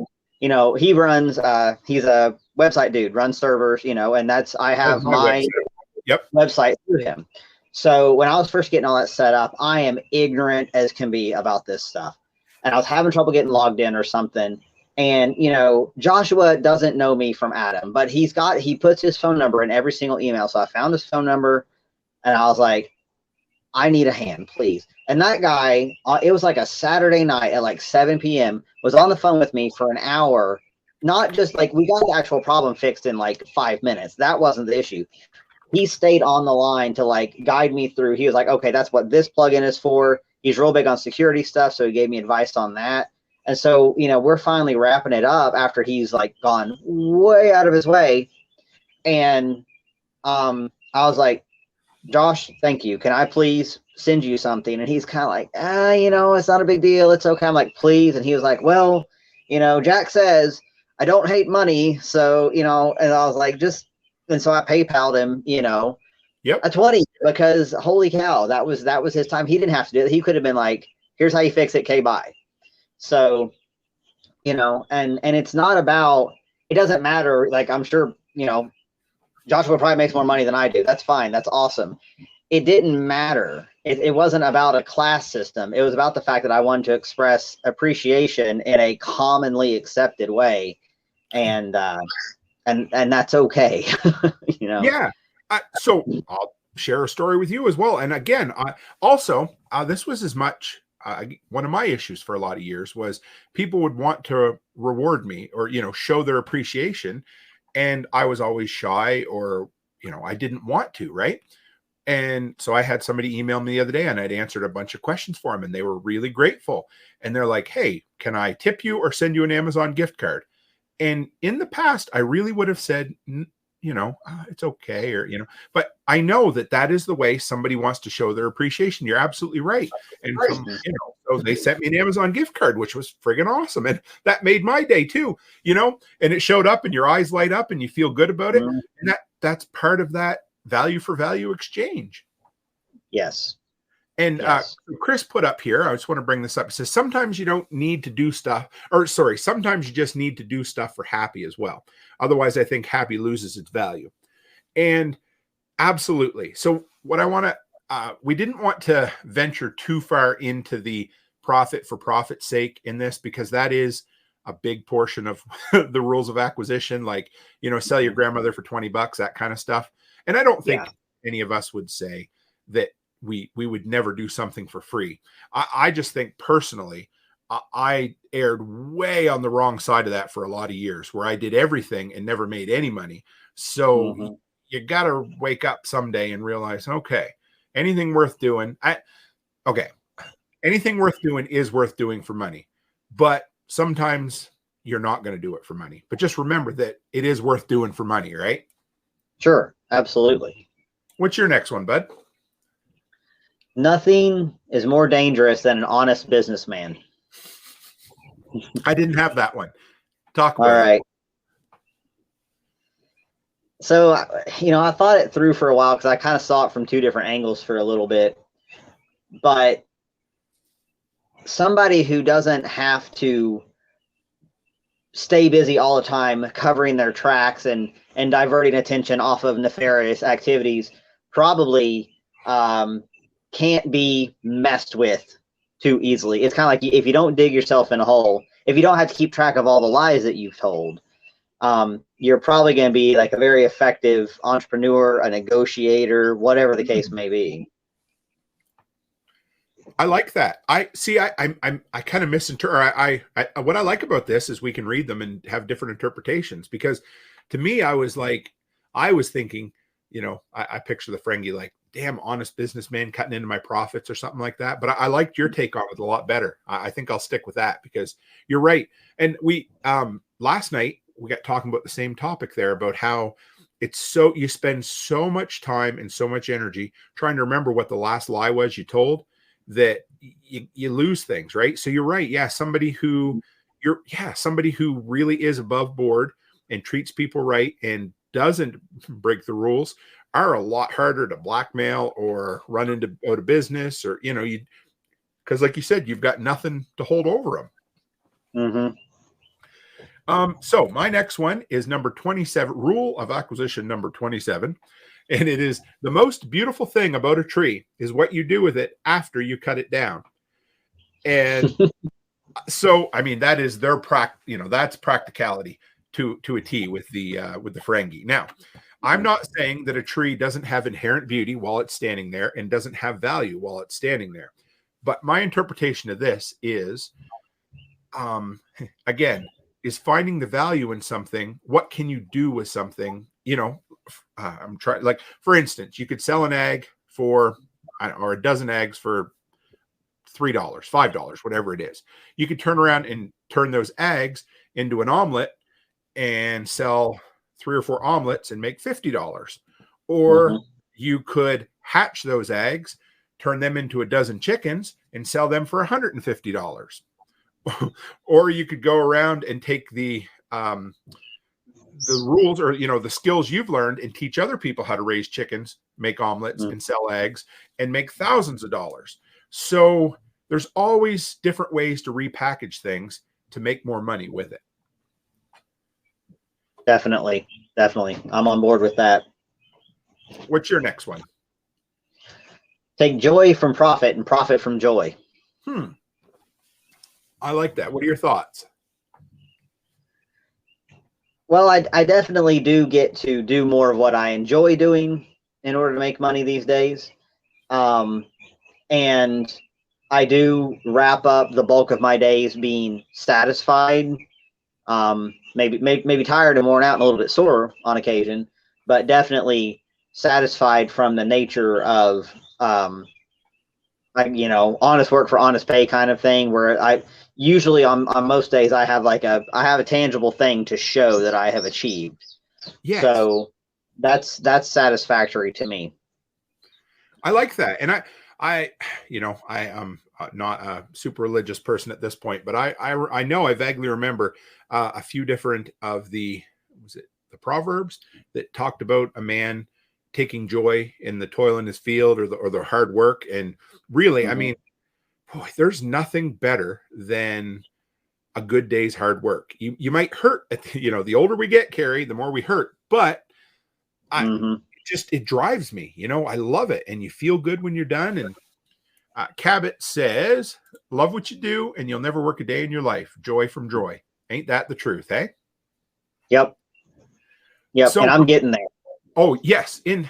Speaker 2: he runs. He's a website dude, runs servers, and I have my website through him. So when I was first getting all that set up, I am ignorant as can be about this stuff, and I was having trouble getting logged in or something. And Joshua doesn't know me from Adam, but he puts his phone number in every single email. So I found his phone number, and I was like, I need a hand, please. And that guy, it was like a Saturday night at like 7 p.m., was on the phone with me for an hour. Not just like we got the actual problem fixed in like 5 minutes. That wasn't the issue. He stayed on the line to like guide me through. He was like, okay, that's what this plugin is for. He's real big on security stuff, so he gave me advice on that. And so, we're finally wrapping it up after he's like gone way out of his way. And I was like, Josh, thank you. Can I please send you something? And he's kind of like, it's not a big deal. It's okay. I'm like, please. And he was like, well, Jack says I don't hate money. So, and I was like, and so I PayPal'd him, a 20, because holy cow, that was his time. He didn't have to do it. He could have been like, here's how you fix it. Okay, bye. So, and it's not about, it doesn't matter. Like, I'm sure, Joshua probably makes more money than I do. That's fine. That's awesome. It didn't matter. It wasn't about a class system. It was about the fact that I wanted to express appreciation in a commonly accepted way. And that's okay.
Speaker 1: Yeah. So I'll share a story with you as well. And again, this was as much, one of my issues for a lot of years was people would want to reward me or, show their appreciation. And I was always shy or, I didn't want to, right? And so I had somebody email me the other day and I'd answered a bunch of questions for them and they were really grateful. And they're like, hey, can I tip you or send you an Amazon gift card? And in the past, I really would have said, it's okay. Or, but I know that is the way somebody wants to show their appreciation. You're absolutely right. And so they sent me an Amazon gift card, which was friggin' awesome. And that made my day too, and it showed up and your eyes light up and you feel good about it. And that's part of that value for value exchange.
Speaker 2: Yes.
Speaker 1: And Chris put up here, I just want to bring this up. It says, sometimes you don't need to do stuff, sometimes you just need to do stuff for happy as well. Otherwise, I think happy loses its value. And absolutely. So what I want to, we didn't want to venture too far into the profit for profit's sake in this, because that is a big portion of the rules of acquisition, like, sell your grandmother for $20, that kind of stuff. And I don't think any of us would say that we would never do something for free. I just think personally, I erred way on the wrong side of that for a lot of years, where I did everything and never made any money. So you got to wake up someday and realize, okay, anything worth doing, anything worth doing is worth doing for money. But sometimes you're not going to do it for money. But just remember that it is worth doing for money, right?
Speaker 2: Sure, absolutely.
Speaker 1: What's your next one, bud?
Speaker 2: Nothing is more dangerous than an honest businessman.
Speaker 1: I didn't have that one. Talk about it.
Speaker 2: All right. So, I thought it through for a while because I kind of saw it from two different angles for a little bit. But somebody who doesn't have to stay busy all the time covering their tracks and diverting attention off of nefarious activities probably can't be messed with too easily. It's kind of like if you don't dig yourself in a hole, if you don't have to keep track of all the lies that you've told, you're probably going to be like a very effective entrepreneur, a negotiator, whatever the case may be.
Speaker 1: I like that. I kind of misinterpret. What I like about this is we can read them and have different interpretations, because to me, I was thinking, I picture the FERENGI like, damn, honest businessman cutting into my profits or something like that. But I liked your take on it a lot better. I think I'll stick with that, because you're right. And we, last night we got talking about the same topic there, about how you spend so much time and so much energy trying to remember what the last lie was you told. that you lose things, right? So you're right. Yeah. Somebody who really is above board and treats people right and doesn't break the rules are a lot harder to blackmail or run into out of business, or, because like you said, you've got nothing to hold over them. So my next one is number 27, rule of acquisition number 27. And it is, the most beautiful thing about a tree is what you do with it after you cut it down. And so, I mean, that is their that's practicality to a T with the FERENGI. Now, I'm not saying that a tree doesn't have inherent beauty while it's standing there and doesn't have value while it's standing there. But my interpretation of this is, again, is finding the value in something. What can you do with something? I'm trying, like, for instance, you could sell an egg for, or a dozen eggs for $3, $5, whatever it is. You could turn around and turn those eggs into an omelet and sell 3 or 4 omelets and make $50. Or you could hatch those eggs, turn them into a dozen chickens and sell them for $150. Or you could go around and take the rules, or the skills you've learned, and teach other people how to raise chickens, make omelets, and sell eggs, and make thousands of dollars. So there's always different ways to repackage things to make more money with it.
Speaker 2: Definitely. I'm on board with that.
Speaker 1: What's your next one?
Speaker 2: Take joy from profit and profit from joy.
Speaker 1: I like that. What are your thoughts?
Speaker 2: Well, I definitely do get to do more of what I enjoy doing in order to make money these days. And I do wrap up the bulk of my days being satisfied, maybe tired and worn out and a little bit sore on occasion, but definitely satisfied from the nature of, honest work for honest pay kind of thing, where I usually on most days I have a tangible thing to show that I have achieved. Yes. So that's satisfactory to me.
Speaker 1: I like that. And I am not a super religious person at this point, but I know I vaguely remember a few different of the Proverbs that talked about a man taking joy in the toil in his field, or the hard work. And really, I mean, boy, there's nothing better than a good day's hard work. You might hurt the older we get, Kerry, the more we hurt, but it drives me, I love it. And you feel good when you're done. And Cabot says, love what you do and you'll never work a day in your life. Joy from joy. Ain't that the truth? Eh?
Speaker 2: Yep. So, and I'm getting there.
Speaker 1: Oh yes. It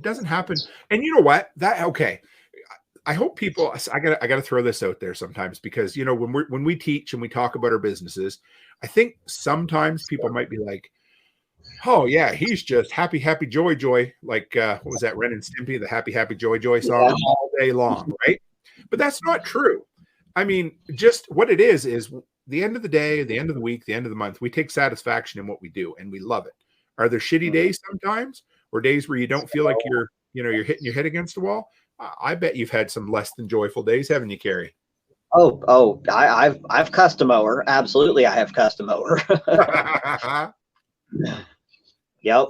Speaker 1: doesn't happen. And you know what, okay. I hope people, I gotta throw this out there sometimes, because, when we teach and we talk about our businesses, I think sometimes people might be like, oh yeah, he's just happy, happy, joy, joy. Like, what was that, Ren and Stimpy, the happy, happy, joy, joy song all day long, right? But that's not true. I mean, just what it is the end of the day, the end of the week, the end of the month, we take satisfaction in what we do and we love it. Are there shitty days sometimes, or days where you don't feel like you're hitting your head against the wall? I bet you've had some less than joyful days, haven't you, Kerry?
Speaker 2: I've custom mower. Absolutely, I have custom mower. Yep.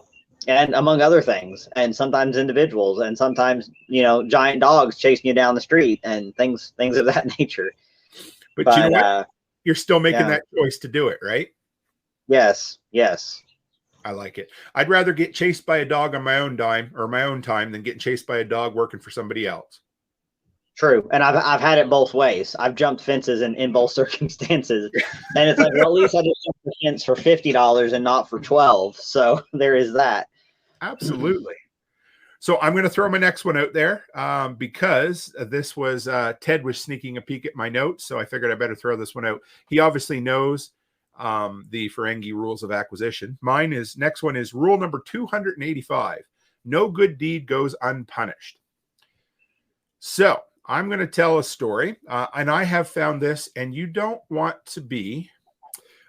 Speaker 2: And among other things, and sometimes individuals, and sometimes, giant dogs chasing you down the street and things of that nature.
Speaker 1: But you know what? You're still making that choice to do it, right?
Speaker 2: Yes.
Speaker 1: I like it. I'd rather get chased by a dog on my own dime or my own time than getting chased by a dog working for somebody else.
Speaker 2: True. And I've had it both ways. I've jumped fences in both circumstances. And it's like, well, at least I just jumped the fence for $50 and not for $12. So there is that.
Speaker 1: Absolutely. So I'm going to throw my next one out there because this was Ted was sneaking a peek at my notes. So I figured I better throw this one out. He obviously knows the FERENGI rules of acquisition. Next one is rule number 285. No good deed goes unpunished. So I'm going to tell a story, and I have found this, and I don't want to be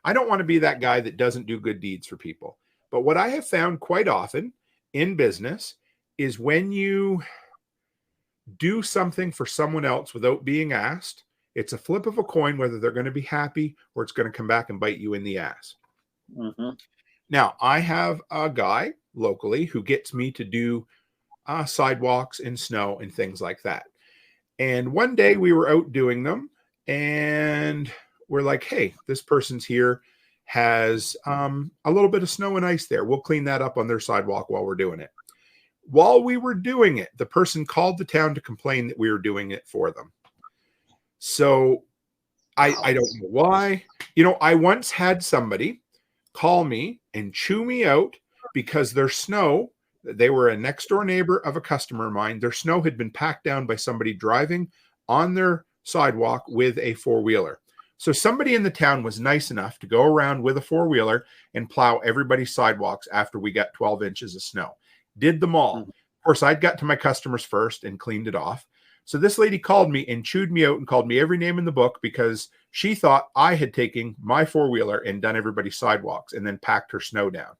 Speaker 1: that guy that doesn't do good deeds for people. But what I have found quite often in business is when you do something for someone else without being asked. It's a flip of a coin whether they're going to be happy or it's going to come back and bite you in the ass.
Speaker 2: Mm-hmm.
Speaker 1: Now, I have a guy locally who gets me to do sidewalks in snow and things like that. And one day we were out doing them and we're like, hey, this person's here, has a little bit of snow and ice there. We'll clean that up on their sidewalk while we're doing it. While we were doing it, the person called the town to complain that we were doing it for them. So I don't know why. You know, I once had somebody call me and chew me out because their snow, they were a next door neighbor of a customer of mine. Their snow had been packed down by somebody driving on their sidewalk with a four-wheeler. So somebody in the town was nice enough to go around with a four-wheeler and plow everybody's sidewalks after we got 12 inches of snow. Did them all. Of course, I'd got to my customers first and cleaned it off. So this lady called me and chewed me out and called me every name in the book because she thought I had taken my four-wheeler and done everybody's sidewalks and then packed her snow down.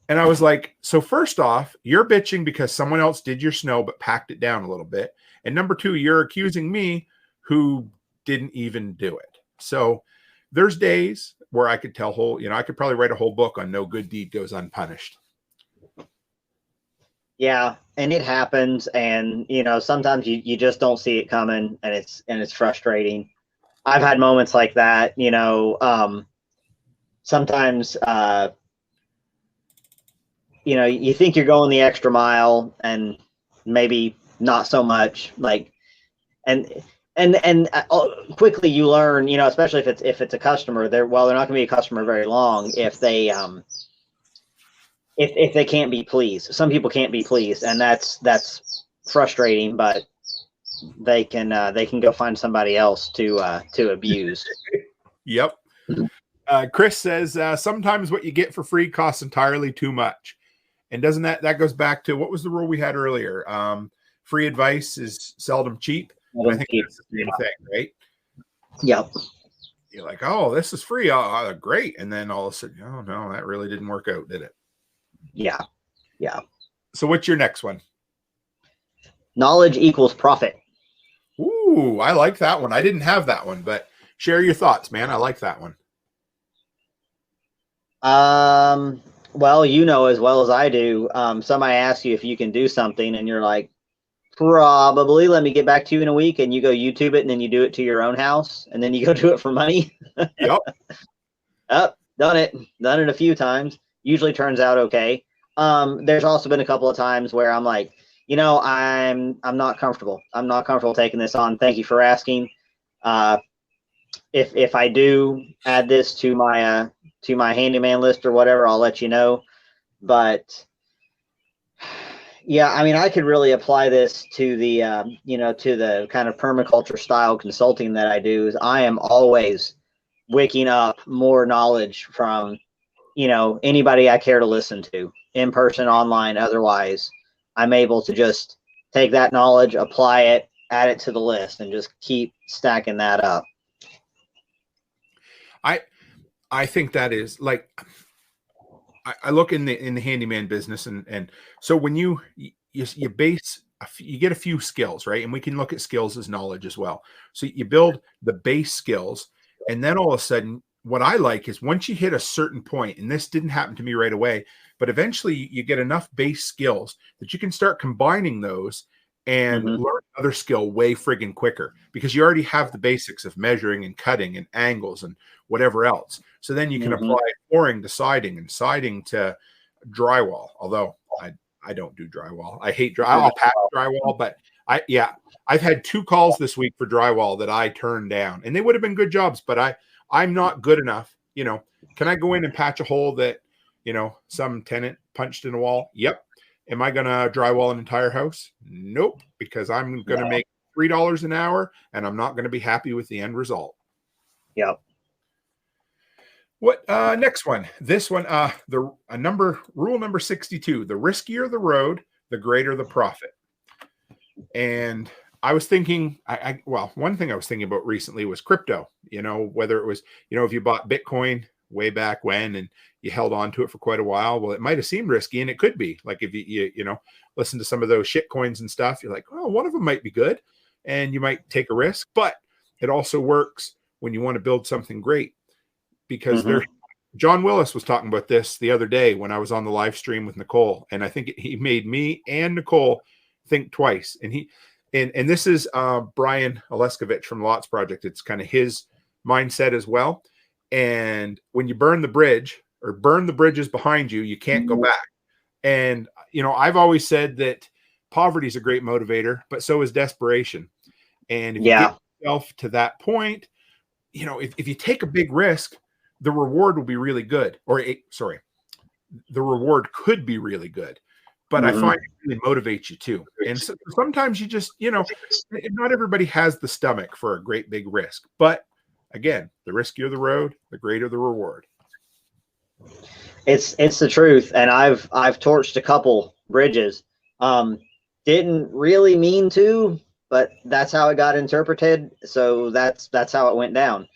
Speaker 1: And I was like, so first off, you're bitching because someone else did your snow but packed it down a little bit. And number two, you're accusing me who didn't even do it. So there's days where I could tell I could probably write a whole book on no good deed goes unpunished.
Speaker 2: Yeah, and it happens, and sometimes you just don't see it coming, and it's frustrating. I've had moments like that. Sometimes you think you're going the extra mile, and maybe not so much. And quickly you learn, especially if it's a customer, they're not going to be a customer very long if they if they can't be pleased. Some people can't be pleased, and that's frustrating, but they can go find somebody else to abuse.
Speaker 1: Yep. Chris says sometimes what you get for free costs entirely too much. And doesn't that goes back to what was the rule we had earlier? Free advice is seldom cheap. I think that's the same thing, right?
Speaker 2: Yep.
Speaker 1: You're like, oh, this is free. Oh, great. And then all of a sudden, oh no, that really didn't work out, did it?
Speaker 2: Yeah. Yeah.
Speaker 1: So what's your next one?
Speaker 2: Knowledge equals profit.
Speaker 1: Ooh, I like that one. I didn't have that one, but share your thoughts, man. I like that one.
Speaker 2: Well, as well as I do, somebody asks you if you can do something and you're like, probably, let me get back to you in a week, and you go YouTube it and then you do it to your own house and then you go do it for money.
Speaker 1: Yep.
Speaker 2: Done it a few times. Usually turns out okay. There's also been a couple of times where I'm like, I'm not comfortable. I'm not comfortable taking this on. Thank you for asking. If I do add this to my handyman list or whatever, I'll let you know. But yeah, I mean, I could really apply this to the to the kind of permaculture style consulting that I do. Is I am always waking up more knowledge from anybody I care to listen to, in person, online, otherwise. I'm able to just take that knowledge, apply it, add it to the list, and just keep stacking that up.
Speaker 1: I think that is like, I look in the handyman business, and so when you base, you get a few skills, right? And we can look at skills as knowledge as well. So you build the base skills, and then all of a sudden, what I like is once you hit a certain point, and this didn't happen to me right away, but eventually you get enough base skills that you can start combining those and learn another skill way friggin' quicker, because you already have the basics of measuring and cutting and angles and whatever else. So then you can apply flooring to siding and siding to drywall. Although I don't do drywall. I hate I'll patch drywall, but I've had 2 calls this week for drywall that I turned down, and they would have been good jobs, but I'm not good enough. Can I go in and patch a hole that, some tenant punched in a wall? Yep. Am I going to drywall an entire house? Nope, because I'm going to make $3 an hour, and I'm not going to be happy with the end result.
Speaker 2: Yep.
Speaker 1: What next one? This one, rule number 62, the riskier the road, the greater the profit. And I was thinking, one thing I was thinking about recently was crypto, whether it was, if you bought Bitcoin way back when, and you held on to it for quite a while. Well, it might have seemed risky, and it could be. Like if you know, listen to some of those shit coins and stuff, you're like, oh, one of them might be good, and you might take a risk. But it also works when you want to build something great, because John Willis was talking about this the other day when I was on the live stream with Nicole, and I think he made me and Nicole think twice. And this is Brian Oleskovich from Lots Project. It's kind of his mindset as well. And when you burn the bridge or burn the bridges behind you, you can't go back. And, you know, I've always said that poverty is a great motivator, but so is desperation. And if you get yourself to that point, you know, if you take a big risk, the reward will be really good. The reward could be really good. But I find it really motivates you too. And so sometimes you just, you know, not everybody has the stomach for a great big risk. But again, the riskier the road, the greater the reward.
Speaker 2: It's the truth. And I've torched a couple bridges. Didn't really mean to, but that's how it got interpreted. So that's how it went down.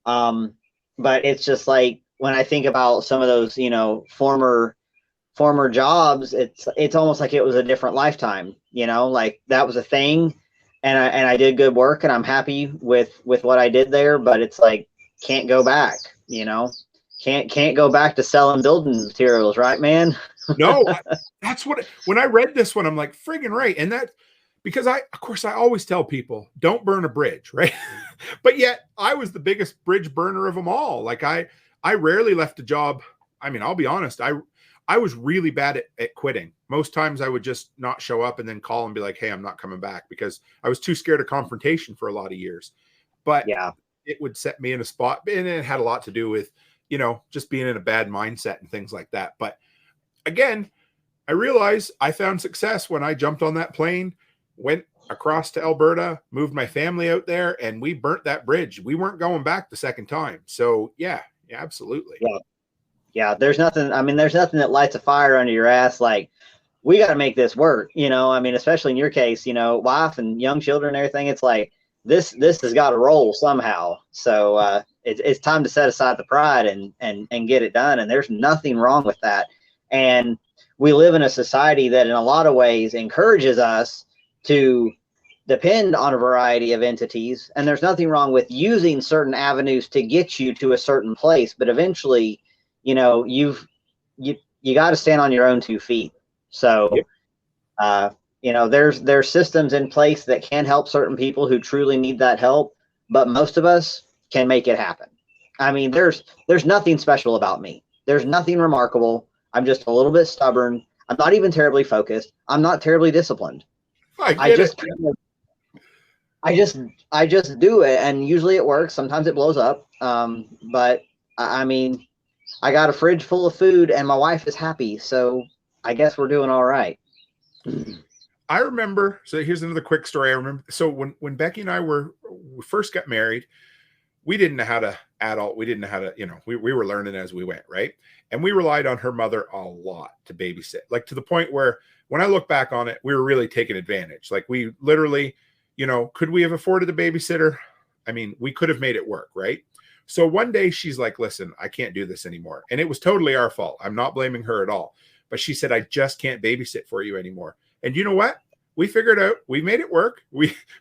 Speaker 2: But it's just like when I think about some of those, you know, former jobs, it's almost like it was a different lifetime, you know, like that was a thing, and I did good work, and I'm happy with what I did there, but it's like can't go back, you know, can't go back to selling building materials, right, man?
Speaker 1: No, that's what when I read this one, I'm like friggin' right. And that because I always tell people don't burn a bridge, right? But yet I was the biggest bridge burner of them all. Like I rarely left a job. I mean, I'll be honest, I was really bad at quitting. Most times I would just not show up and then call and be like, hey, I'm not coming back, because I was too scared of confrontation for a lot of years. But yeah, it would set me in a spot, and it had a lot to do with, you know, just being in a bad mindset and things like that. But again, I realized I found success when I jumped on that plane, went across to Alberta, moved my family out there, and we burnt that bridge. We weren't going back the second time. So yeah, absolutely.
Speaker 2: Yeah, there's nothing that lights a fire under your ass like, we got to make this work, you know. I mean, especially in your case, you know, wife and young children and everything, it's like this has got to roll somehow. So it's time to set aside the pride and get it done. And there's nothing wrong with that. And we live in a society that in a lot of ways encourages us to depend on a variety of entities. And there's nothing wrong with using certain avenues to get you to a certain place. But eventually, you know, you got to stand on your own 2 feet. So, you know, there's systems in place that can help certain people who truly need that help, but most of us can make it happen. I mean, there's nothing special about me. There's nothing remarkable. I'm just a little bit stubborn. I'm not even terribly focused. I'm not terribly disciplined. I just do it, and usually it works. Sometimes it blows up. But I mean, I got a fridge full of food, and my wife is happy, so I guess we're doing all right.
Speaker 1: I remember. So here's another quick story. I remember. So when Becky and I we first got married, we didn't know how to adult. We didn't know how to, you know, we were learning as we went, right? And we relied on her mother a lot to babysit, like to the point where when I look back on it, we were really taking advantage. Like we literally, you know, could we have afforded a babysitter? I mean, we could have made it work, right? So one day she's like, listen, I can't do this anymore. And it was totally our fault. I'm not blaming her at all. But she said, I just can't babysit for you anymore. And you know what? We figured out, we made it work.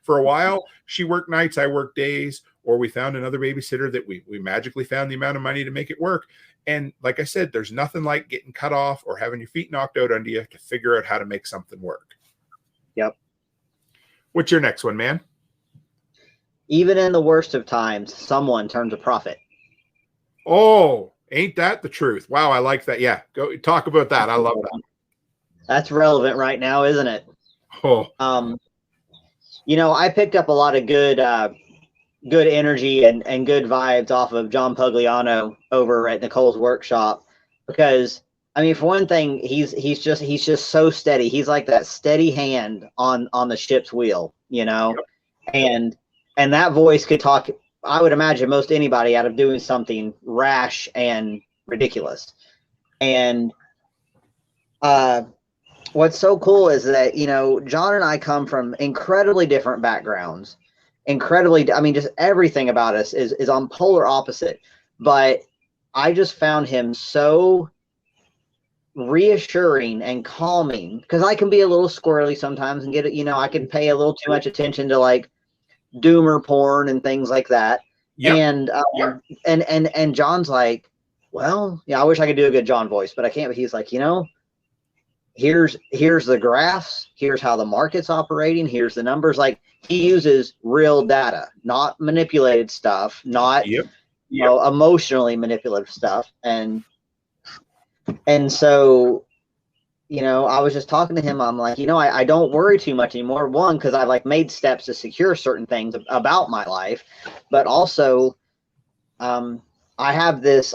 Speaker 1: For a while, she worked nights, I worked days, or we found another babysitter that we magically found the amount of money to make it work. And like I said, there's nothing like getting cut off or having your feet knocked out under you to figure out how to make something work.
Speaker 2: Yep.
Speaker 1: What's your next one, man?
Speaker 2: Even in the worst of times, someone turns a profit.
Speaker 1: Oh, ain't that the truth? Wow, I like that. Yeah, go talk about that. I love that.
Speaker 2: That's relevant right now, isn't it?
Speaker 1: Oh.
Speaker 2: You know, I picked up a lot of good energy and good vibes off of John Pugliano over at Nicole's workshop, because I mean, for one thing, he's just so steady. He's like that steady hand on the ship's wheel, you know. Yep. And that voice could talk, I would imagine, most anybody out of doing something rash and ridiculous. And what's so cool is that, you know, John and I come from incredibly different backgrounds. I mean, just everything about us is on polar opposite. But I just found him so reassuring and calming, because I can be a little squirrely sometimes and get it, I can pay a little too much attention to like doomer porn and things like that.
Speaker 1: Yep.
Speaker 2: And John's like, well, yeah, I wish I could do a good John voice, but I can't. But he's like, here's the graphs, here's how the market's operating, here's the numbers. Like, he uses real data, not manipulated stuff, not emotionally manipulative stuff. And so, I was just talking to him. I'm like, I don't worry too much anymore. One, because I like made steps to secure certain things about my life, but also, I have this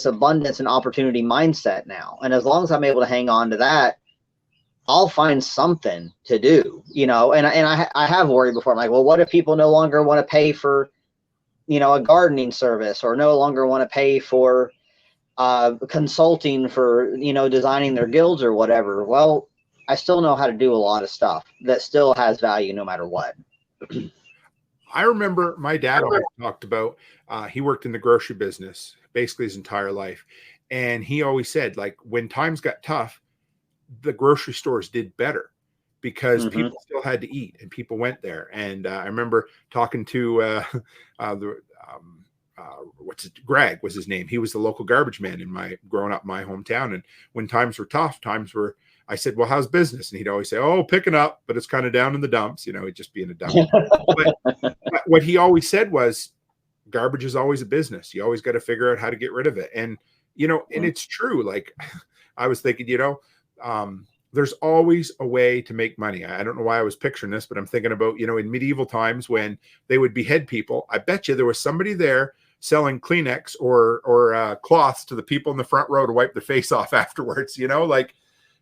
Speaker 2: abundance and opportunity mindset now. And as long as I'm able to hang on to that, I'll find something to do, and I have worried before. I'm like, well, what if people no longer want to pay for, a gardening service, or no longer want to pay for consulting for, designing their guilds or whatever? Well, I still know how to do a lot of stuff that still has value no matter what.
Speaker 1: I remember my dad always talked about, he worked in the grocery business basically his entire life. And he always said, like, when times got tough, the grocery stores did better because people still had to eat and people went there. And I remember talking to Greg was his name. He was the local garbage man growing up in my hometown. And when times were tough, I said, well, how's business? And he'd always say, oh, picking up, but it's kind of down in the dumps. He'd just be in a dump. but what he always said was, garbage is always a business. You always got to figure out how to get rid of it. And, and it's true. Like, I was thinking, there's always a way to make money. I don't know why I was picturing this, but I'm thinking about, in medieval times when they would behead people, I bet you there was somebody there selling Kleenex or cloths to the people in the front row to wipe their face off afterwards. Like,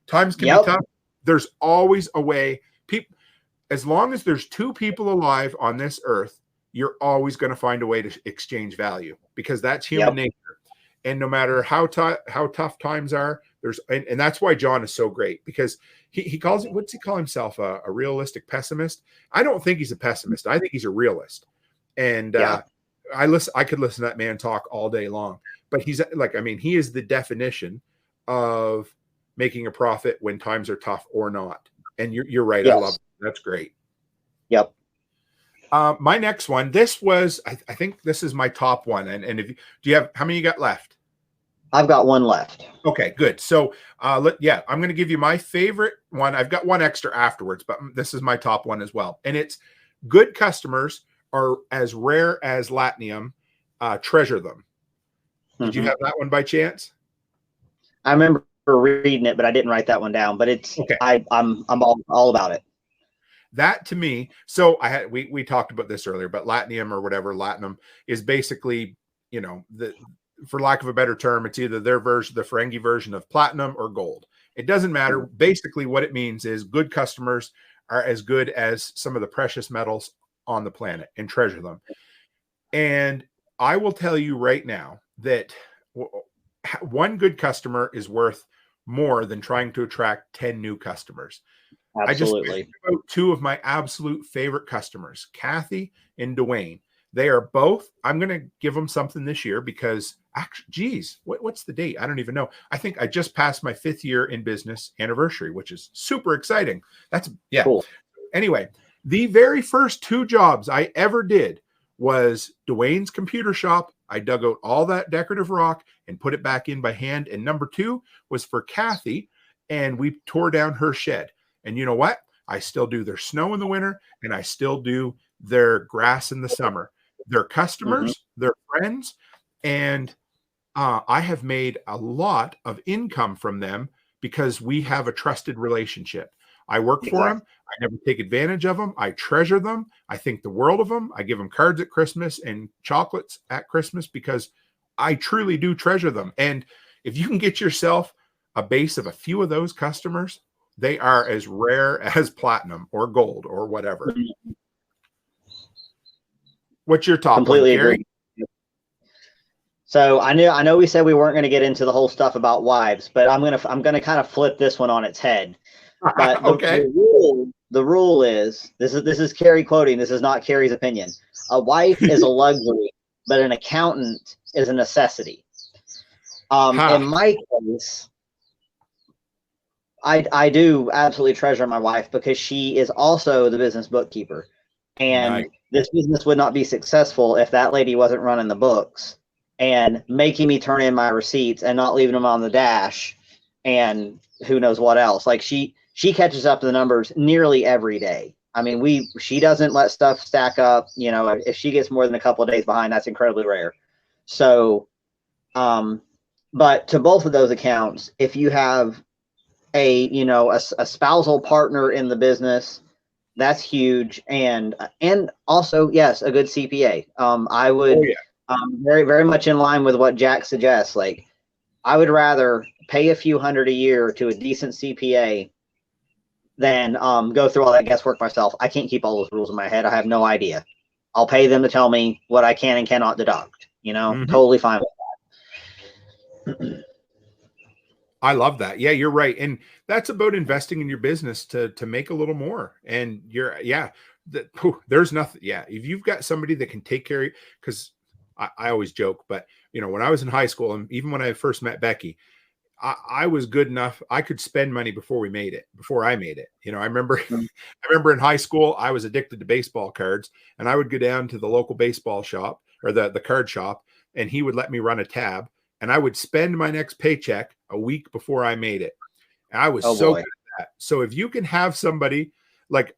Speaker 1: times can be tough. There's always a way. As long as there's two people alive on this earth, you're always going to find a way to exchange value, because that's human nature. And no matter how tough times are, and that's why John is so great, because he calls it, what's he call himself? A realistic pessimist. I don't think he's a pessimist. I think he's a realist. And I could listen to that man talk all day long, but he's like, he is the definition of making a profit when times are tough or not. And you're right. Yes. I love it. That's great.
Speaker 2: Yep.
Speaker 1: My next one, this was, I think this is my top one. And how many you got left?
Speaker 2: I've got one left.
Speaker 1: Okay, good. So, I'm going to give you my favorite one. I've got one extra afterwards, but this is my top one as well. And it's, good customers are as rare as Latinium. Treasure them. Did you have that one by chance?
Speaker 2: I remember reading it, but I didn't write that one down. But it's okay. I'm all about it.
Speaker 1: That to me, so we talked about this earlier, but Latinium or whatever, Latinum is basically, for lack of a better term, it's either their version, the FERENGI version of platinum or gold. It doesn't matter. Basically, what it means is good customers are as good as some of the precious metals on the planet, and treasure them. And I will tell you right now that one good customer is worth more than trying to attract 10 new customers.
Speaker 2: Absolutely.
Speaker 1: I just about two of my absolute favorite customers, Kathy and Dwayne. They are both, I'm going to give them something this year because, what's the date? I don't even know. I think I just passed my 5th year in business anniversary, which is super exciting. Cool. Anyway, the very first 2 jobs I ever did was Dwayne's computer shop. I dug out all that decorative rock and put it back in by hand. And number 2 was for Kathy, and we tore down her shed. And you know what? I still do their snow in the winter, and I still do their grass in the summer. They're customers, they're friends, and I have made a lot of income from them because we have a trusted relationship. I work for them. I never take advantage of them. I treasure them. I think the world of them. I give them cards at Christmas and chocolates at Christmas because I truly do treasure them. And if you can get yourself a base of a few of those customers, they are as rare as platinum or gold or whatever. What's your top
Speaker 2: Completely
Speaker 1: one, Kerry?
Speaker 2: Agree. So I know we said we weren't going to get into the whole stuff about wives, but I'm gonna kind of flip this one on its head. But the rule is, this is Kerry quoting. This is not Kerry's opinion. A wife is a luxury, but an accountant is a necessity. In my case, I do absolutely treasure my wife because she is also the business bookkeeper. And this business would not be successful if that lady wasn't running the books and making me turn in my receipts and not leaving them on the dash and who knows what else. Like she catches up to the numbers nearly every day. I mean, she doesn't let stuff stack up. You know, if she gets more than a couple of days behind, that's incredibly rare. So, but to both of those accounts, if you have a spousal partner in the business, that's huge. And also, yes, a good CPA. I would very, very much in line with what Jack suggests. Like, I would rather pay a few $100 a year to a decent CPA than go through all that guesswork myself. I can't keep all those rules in my head. I have no idea. I'll pay them to tell me what I can and cannot deduct. Totally fine with that.
Speaker 1: I love that. Yeah, you're right. And that's about investing in your business to make a little more. And there's nothing. Yeah. If you've got somebody that can take care of you, because I always joke, but when I was in high school and even when I first met Becky, I was good enough. I could spend money before I made it. I remember in high school, I was addicted to baseball cards, and I would go down to the local baseball shop or the card shop, and he would let me run a tab, and I would spend my next paycheck a week before I made it. And I was good at that. So if you can have somebody like,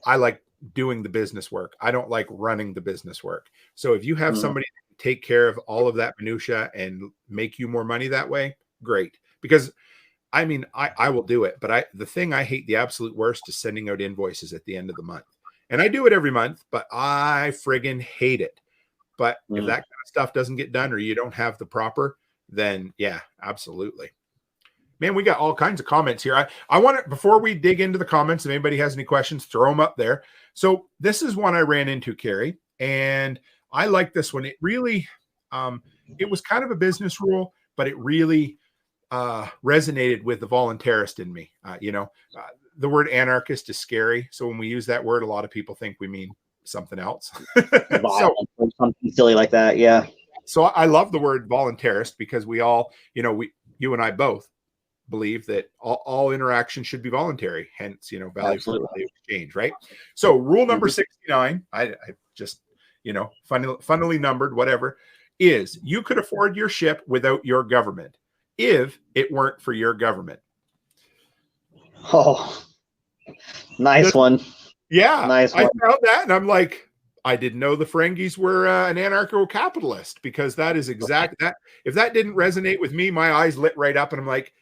Speaker 1: I like doing the business work. I don't like running the business work. So if you have somebody that can take care of all of that minutia and make you more money that way, great. Because I mean, I will do it, but the thing I hate the absolute worst is sending out invoices at the end of the month. And I do it every month, but I friggin' hate it. But if that kind of stuff doesn't get done or you don't have the proper, then yeah, absolutely. Man, we got all kinds of comments here. I want to, before we dig into the comments, if anybody has any questions, throw them up there. So this is one I ran into, Kerry, and I like this one. It really, it was kind of a business rule, but it really resonated with the voluntarist in me. The word anarchist is scary. So when we use that word, a lot of people think we mean something else.
Speaker 2: Something silly like that. Yeah.
Speaker 1: So I love the word voluntarist because we all, you and I both believe that all interaction should be voluntary. Hence, value for value exchange, right? So rule number 69, I just, funnily numbered, whatever, is you could afford your ship without your government if it weren't for your government.
Speaker 2: Oh, nice one.
Speaker 1: Yeah.
Speaker 2: Nice one.
Speaker 1: I found that and I'm like, I didn't know the Ferengis were an anarcho-capitalist, because that is exact that. If that didn't resonate with me, my eyes lit right up and I'm like,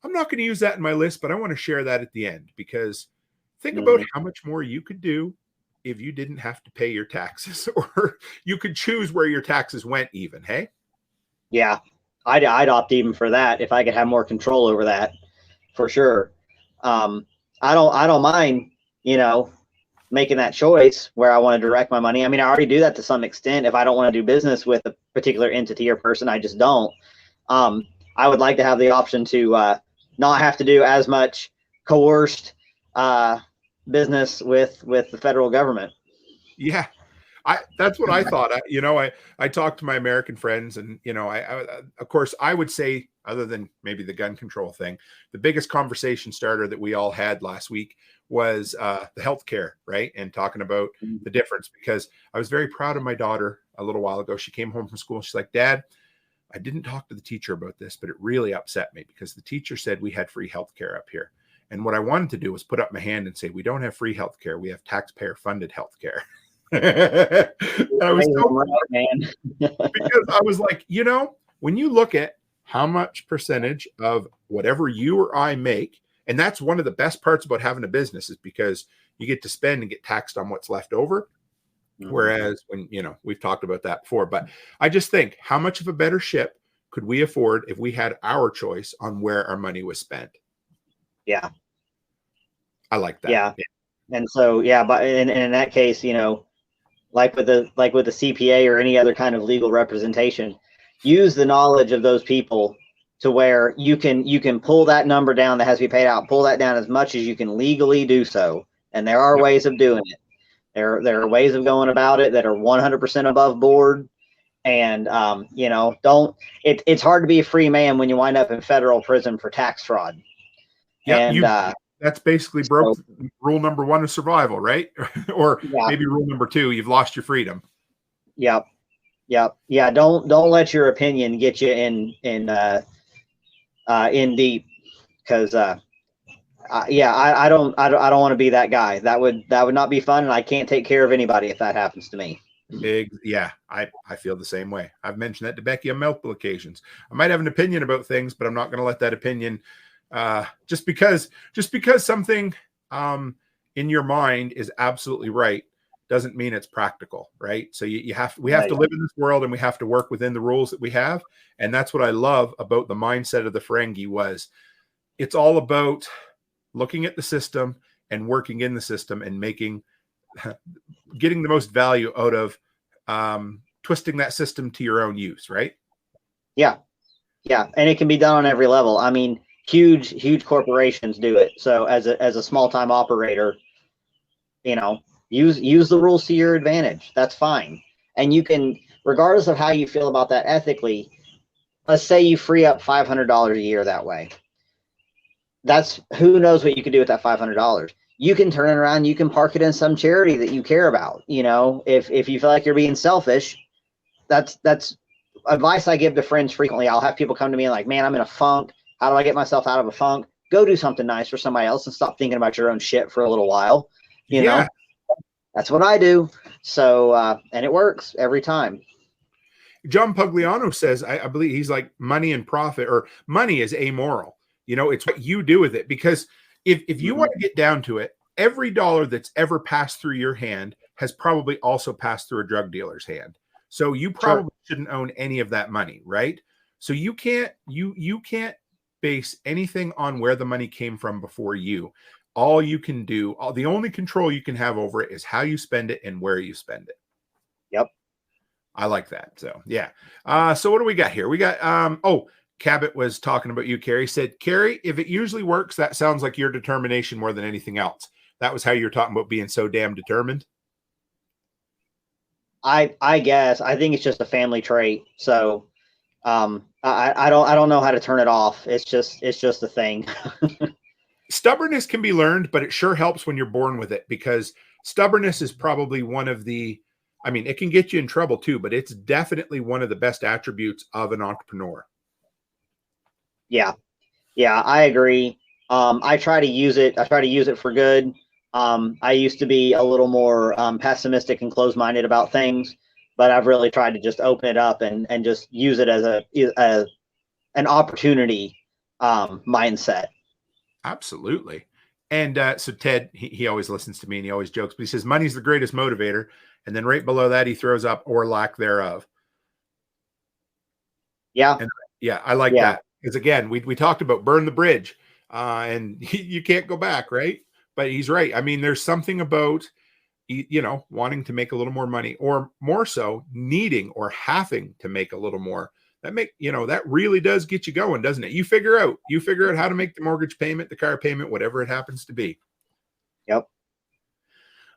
Speaker 1: I'm not going to use that in my list, but I want to share that at the end, because think about how much more you could do if you didn't have to pay your taxes, or you could choose where your taxes went even. Hey.
Speaker 2: Yeah. I'd opt even for that if I could have more control over that, for sure. I don't mind, making that choice where I want to direct my money. I mean, I already do that to some extent. If I don't want to do business with a particular entity or person, I just don't. I would like to have the option to not have to do as much coerced business with the federal government.
Speaker 1: Yeah. That's what I thought. I talked to my American friends, and of course I would say, other than maybe the gun control thing, the biggest conversation starter that we all had last week was the healthcare, right? And talking about the difference, because I was very proud of my daughter a little while ago. She came home from school. She's like, Dad, I didn't talk to the teacher about this, but it really upset me because the teacher said we had free healthcare up here. And what I wanted to do was put up my hand and say, we don't have free healthcare. We have taxpayer funded healthcare. I was so man. Because I was like, when you look at how much percentage of whatever you or I make, and that's one of the best parts about having a business, is because you get to spend and get taxed on what's left over. Whereas when, we've talked about that before, but I just think, how much of a better ship could we afford if we had our choice on where our money was spent?
Speaker 2: Yeah.
Speaker 1: I like that.
Speaker 2: Yeah. And so, but in that case, like with the CPA or any other kind of legal representation, use the knowledge of those people to where you can pull that number down that has to be paid out, pull that down as much as you can legally do so. And there are ways of doing it. There are ways of going about it that are 100% above board. And you know, it's hard to be a free man when you wind up in federal prison for tax fraud.
Speaker 1: Yeah,
Speaker 2: And
Speaker 1: that's basically broke rule number 1 of survival, right? Or maybe rule number 2, you've lost your freedom.
Speaker 2: Yep. Yeah. Don't let your opinion get you in deep, because I don't want to be that guy. That would not be fun, and I can't take care of anybody if that happens to me.
Speaker 1: Yeah, I feel the same way. I've mentioned that to Becky on multiple occasions. I might have an opinion about things, but I'm not going to let that opinion just because something in your mind is absolutely right doesn't mean it's practical, right? So we have to live in this world, and we have to work within the rules that we have. And that's what I love about the mindset of the Ferengi was it's all about looking at the system and working in the system and getting the most value out of twisting that system to your own use, right?
Speaker 2: Yeah. And it can be done on every level. I mean, huge corporations do it. So as a small time operator, you know, use the rules to your advantage. That's fine. And you can, regardless of how you feel about that ethically, let's say you free up $500 a year that way. That's, who knows what you could do with that $500. You can turn it around. You can park it in some charity that you care about. You know, if you feel like you're being selfish, that's advice I give to friends frequently. I'll have people come to me and like, man, I'm in a funk. How do I get myself out of a funk? Go do something nice for somebody else and stop thinking about your own shit for a little while. You know, that's what I do. So, and it works every time.
Speaker 1: John Pugliano says, I believe he's like, money and profit, or money is amoral. You know, it's what you do with it. Because if you want to get down to it, every dollar that's ever passed through your hand has probably also passed through a drug dealer's hand. So you probably shouldn't own any of that money, right? So you can't base anything on where the money came from before you. All you can do, the only control you can have over it is how you spend it and where you spend it.
Speaker 2: Yep.
Speaker 1: I like that. So yeah. So what do we got here? We got Cabot was talking about you, Kerry. Said, Kerry, if it usually works, that sounds like your determination more than anything else. That was how you're talking about being so damn determined.
Speaker 2: I guess I think it's just a family trait. So I don't know how to turn it off. It's just a thing.
Speaker 1: Stubbornness can be learned, but it sure helps when you're born with it, because stubbornness is probably one of the, I mean, it can get you in trouble too, but it's definitely one of the best attributes of an entrepreneur.
Speaker 2: Yeah, I agree. I try to use it. I try to use it for good. I used to be a little more pessimistic and closed-minded about things, but I've really tried to just open it up and just use it as an opportunity mindset.
Speaker 1: Absolutely. And so Ted, he always listens to me and he always jokes, but he says money's the greatest motivator. And then right below that, he throws up or lack thereof.
Speaker 2: Yeah.
Speaker 1: And yeah, I like that. Because again, we talked about burn the bridge and you can't go back, right? But he's right. I mean, there's something about, you know, wanting to make a little more money, or more so needing or having to make a little more. That really does get you going, doesn't it? You figure out how to make the mortgage payment, the car payment, whatever it happens to be.
Speaker 2: Yep.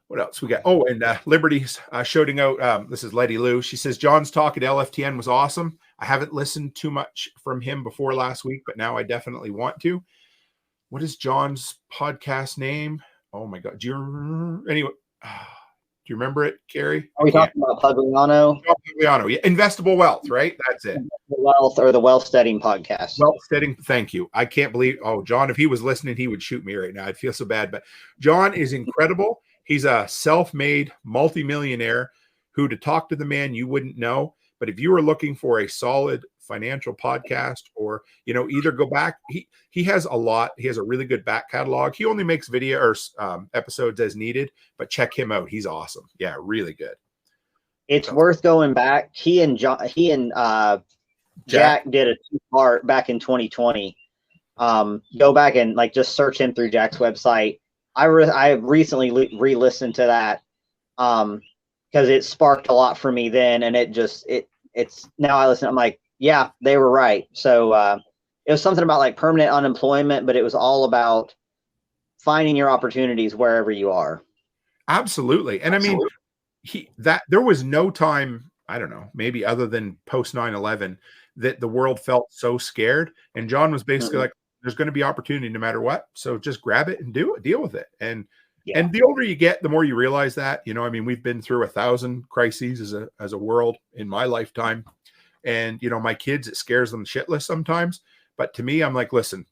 Speaker 1: What else we got? Oh, and Liberty's shouting out. This is Letty Lou. She says, John's talk at LFTN was awesome. I haven't listened too much from him before last week, but now I definitely want to. What is John's podcast name? Oh my God. Do you remember it, Kerry?
Speaker 2: Are we talking about Pugliano?
Speaker 1: Pugliano, yeah. Investable Wealth, right? That's it.
Speaker 2: The Wealth, or the Wealth Steading podcast.
Speaker 1: Wealth Steading. Thank you. I can't believe. Oh, John, if he was listening, he would shoot me right now. I'd feel so bad. But John is incredible. He's a self-made multimillionaire who, to talk to the man, you wouldn't know. But if you were looking for a solid financial podcast, or, you know, either go back, he has a lot. He has a really good back catalog. He only makes video or episodes as needed, but check him out. He's awesome. Yeah, really good.
Speaker 2: It's worth going back. He and Jack did a 2-part back in 2020. Go back and like just search him through Jack's website. I recently re-listened to that because it sparked a lot for me then, and it's now I listen. I'm like, yeah, they were right. So it was something about like permanent unemployment, but it was all about finding your opportunities wherever you are.
Speaker 1: Absolutely. And I mean, there was no time I don't know, maybe other than post 9/11, that the world felt so scared. And John was basically
Speaker 2: Mhm.
Speaker 1: like, there's going to be opportunity no matter what. So just grab it and do it, deal with it.
Speaker 2: Yeah.
Speaker 1: And the older you get, the more you realize that, you know, I mean, we've been through 1,000 crises as a world in my lifetime. And, you know, my kids, it scares them shitless sometimes. But to me, I'm like, listen,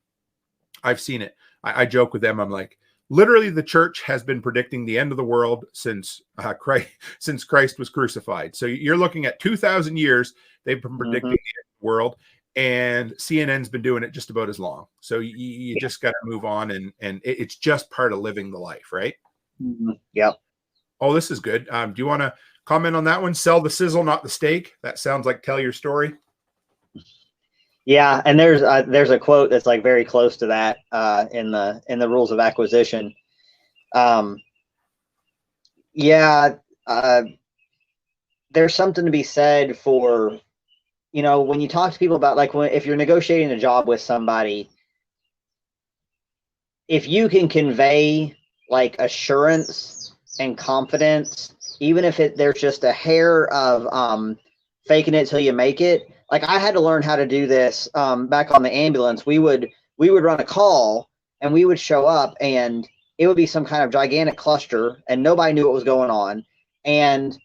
Speaker 1: I've seen it. I joke with them. I'm like, literally, the church has been predicting the end of the world since Christ was crucified. So you're looking at 2,000 years. They've been predicting
Speaker 2: Mhm.
Speaker 1: the end of the world, and CNN's been doing it just about as long. So you
Speaker 2: Yeah.
Speaker 1: just got to move on, and it's just part of living the life, right?
Speaker 2: Mhm. Yep.
Speaker 1: Oh, this is good. Do you want to comment on that one? Sell the sizzle, not the steak. That sounds like tell your story.
Speaker 2: Yeah, and there's a quote that's like very close to that in the rules of acquisition. Um, yeah, there's something to be said for, you know, when you talk to people about like if you're negotiating a job with somebody, if you can convey like assurance and confidence, even if there's just a hair of faking it till you make it. Like I had to learn how to do this back on the ambulance. We would run a call and we would show up and it would be some kind of gigantic cluster and nobody knew what was going on. And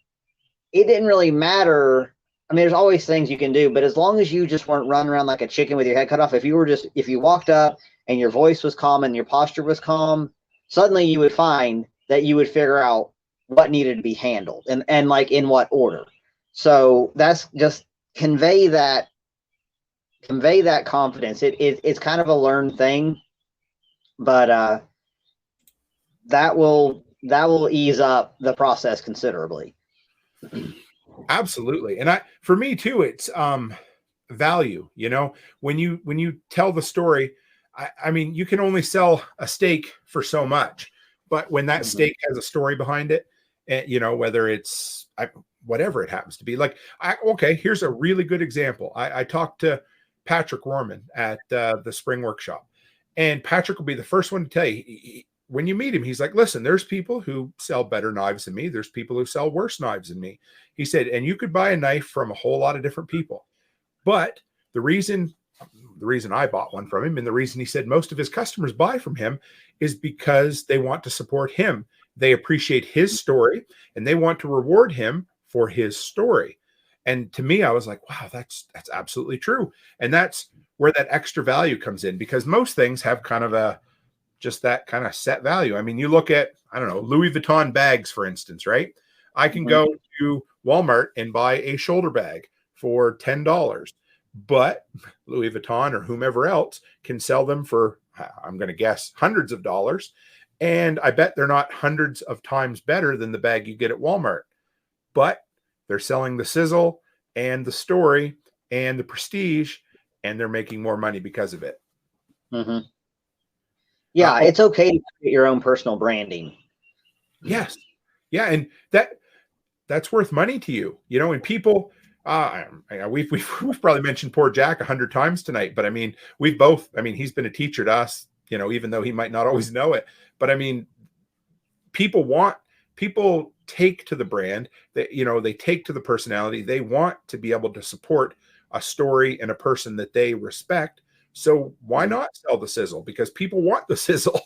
Speaker 2: it didn't really matter. I mean, there's always things you can do, but as long as you just weren't running around like a chicken with your head cut off, if you walked up and your voice was calm and your posture was calm, suddenly you would find that you would figure out what needed to be handled and like in what order. So that's just convey that confidence. It's kind of a learned thing, but that will ease up the process considerably.
Speaker 1: Absolutely. And for me too, it's value, you know, when you tell the story, I mean, you can only sell a steak for so much, but when that
Speaker 2: Mhm.
Speaker 1: steak has a story behind it, and you know, whether it's whatever it happens to be, like, okay, here's a really good example. I talked to Patrick Warman at the spring workshop, and Patrick will be the first one to tell you, when you meet him, he's like, listen, there's people who sell better knives than me. There's people who sell worse knives than me. He said, and you could buy a knife from a whole lot of different people. But the reason I bought one from him, and the reason he said most of his customers buy from him, is because they want to support him. They appreciate his story and they want to reward him for his story. And to me, I was like, wow, that's absolutely true. And that's where that extra value comes in, because most things have kind of just that kind of set value. I mean, you look at, I don't know, Louis Vuitton bags, for instance, right? I can
Speaker 2: Mhm.
Speaker 1: go to Walmart and buy a shoulder bag for $10, but Louis Vuitton or whomever else can sell them for, I'm going to guess, hundreds of dollars. And I bet they're not hundreds of times better than the bag you get at Walmart, but they're selling the sizzle and the story and the prestige, and they're making more money because of it.
Speaker 2: Mhm. Yeah,
Speaker 1: Oh,
Speaker 2: it's okay to create your own personal branding.
Speaker 1: yes. Yeah. And that's worth money to you, you know, and people, we've probably mentioned poor Jack 100 times tonight, but I mean, he's been a teacher to us, you know, even though he might not always know it, but I mean, people take to the brand, that, you know, they take to the personality. They want to be able to support a story and a person that they respect. So why
Speaker 2: Mhm.
Speaker 1: not sell the sizzle? Because people want the sizzle.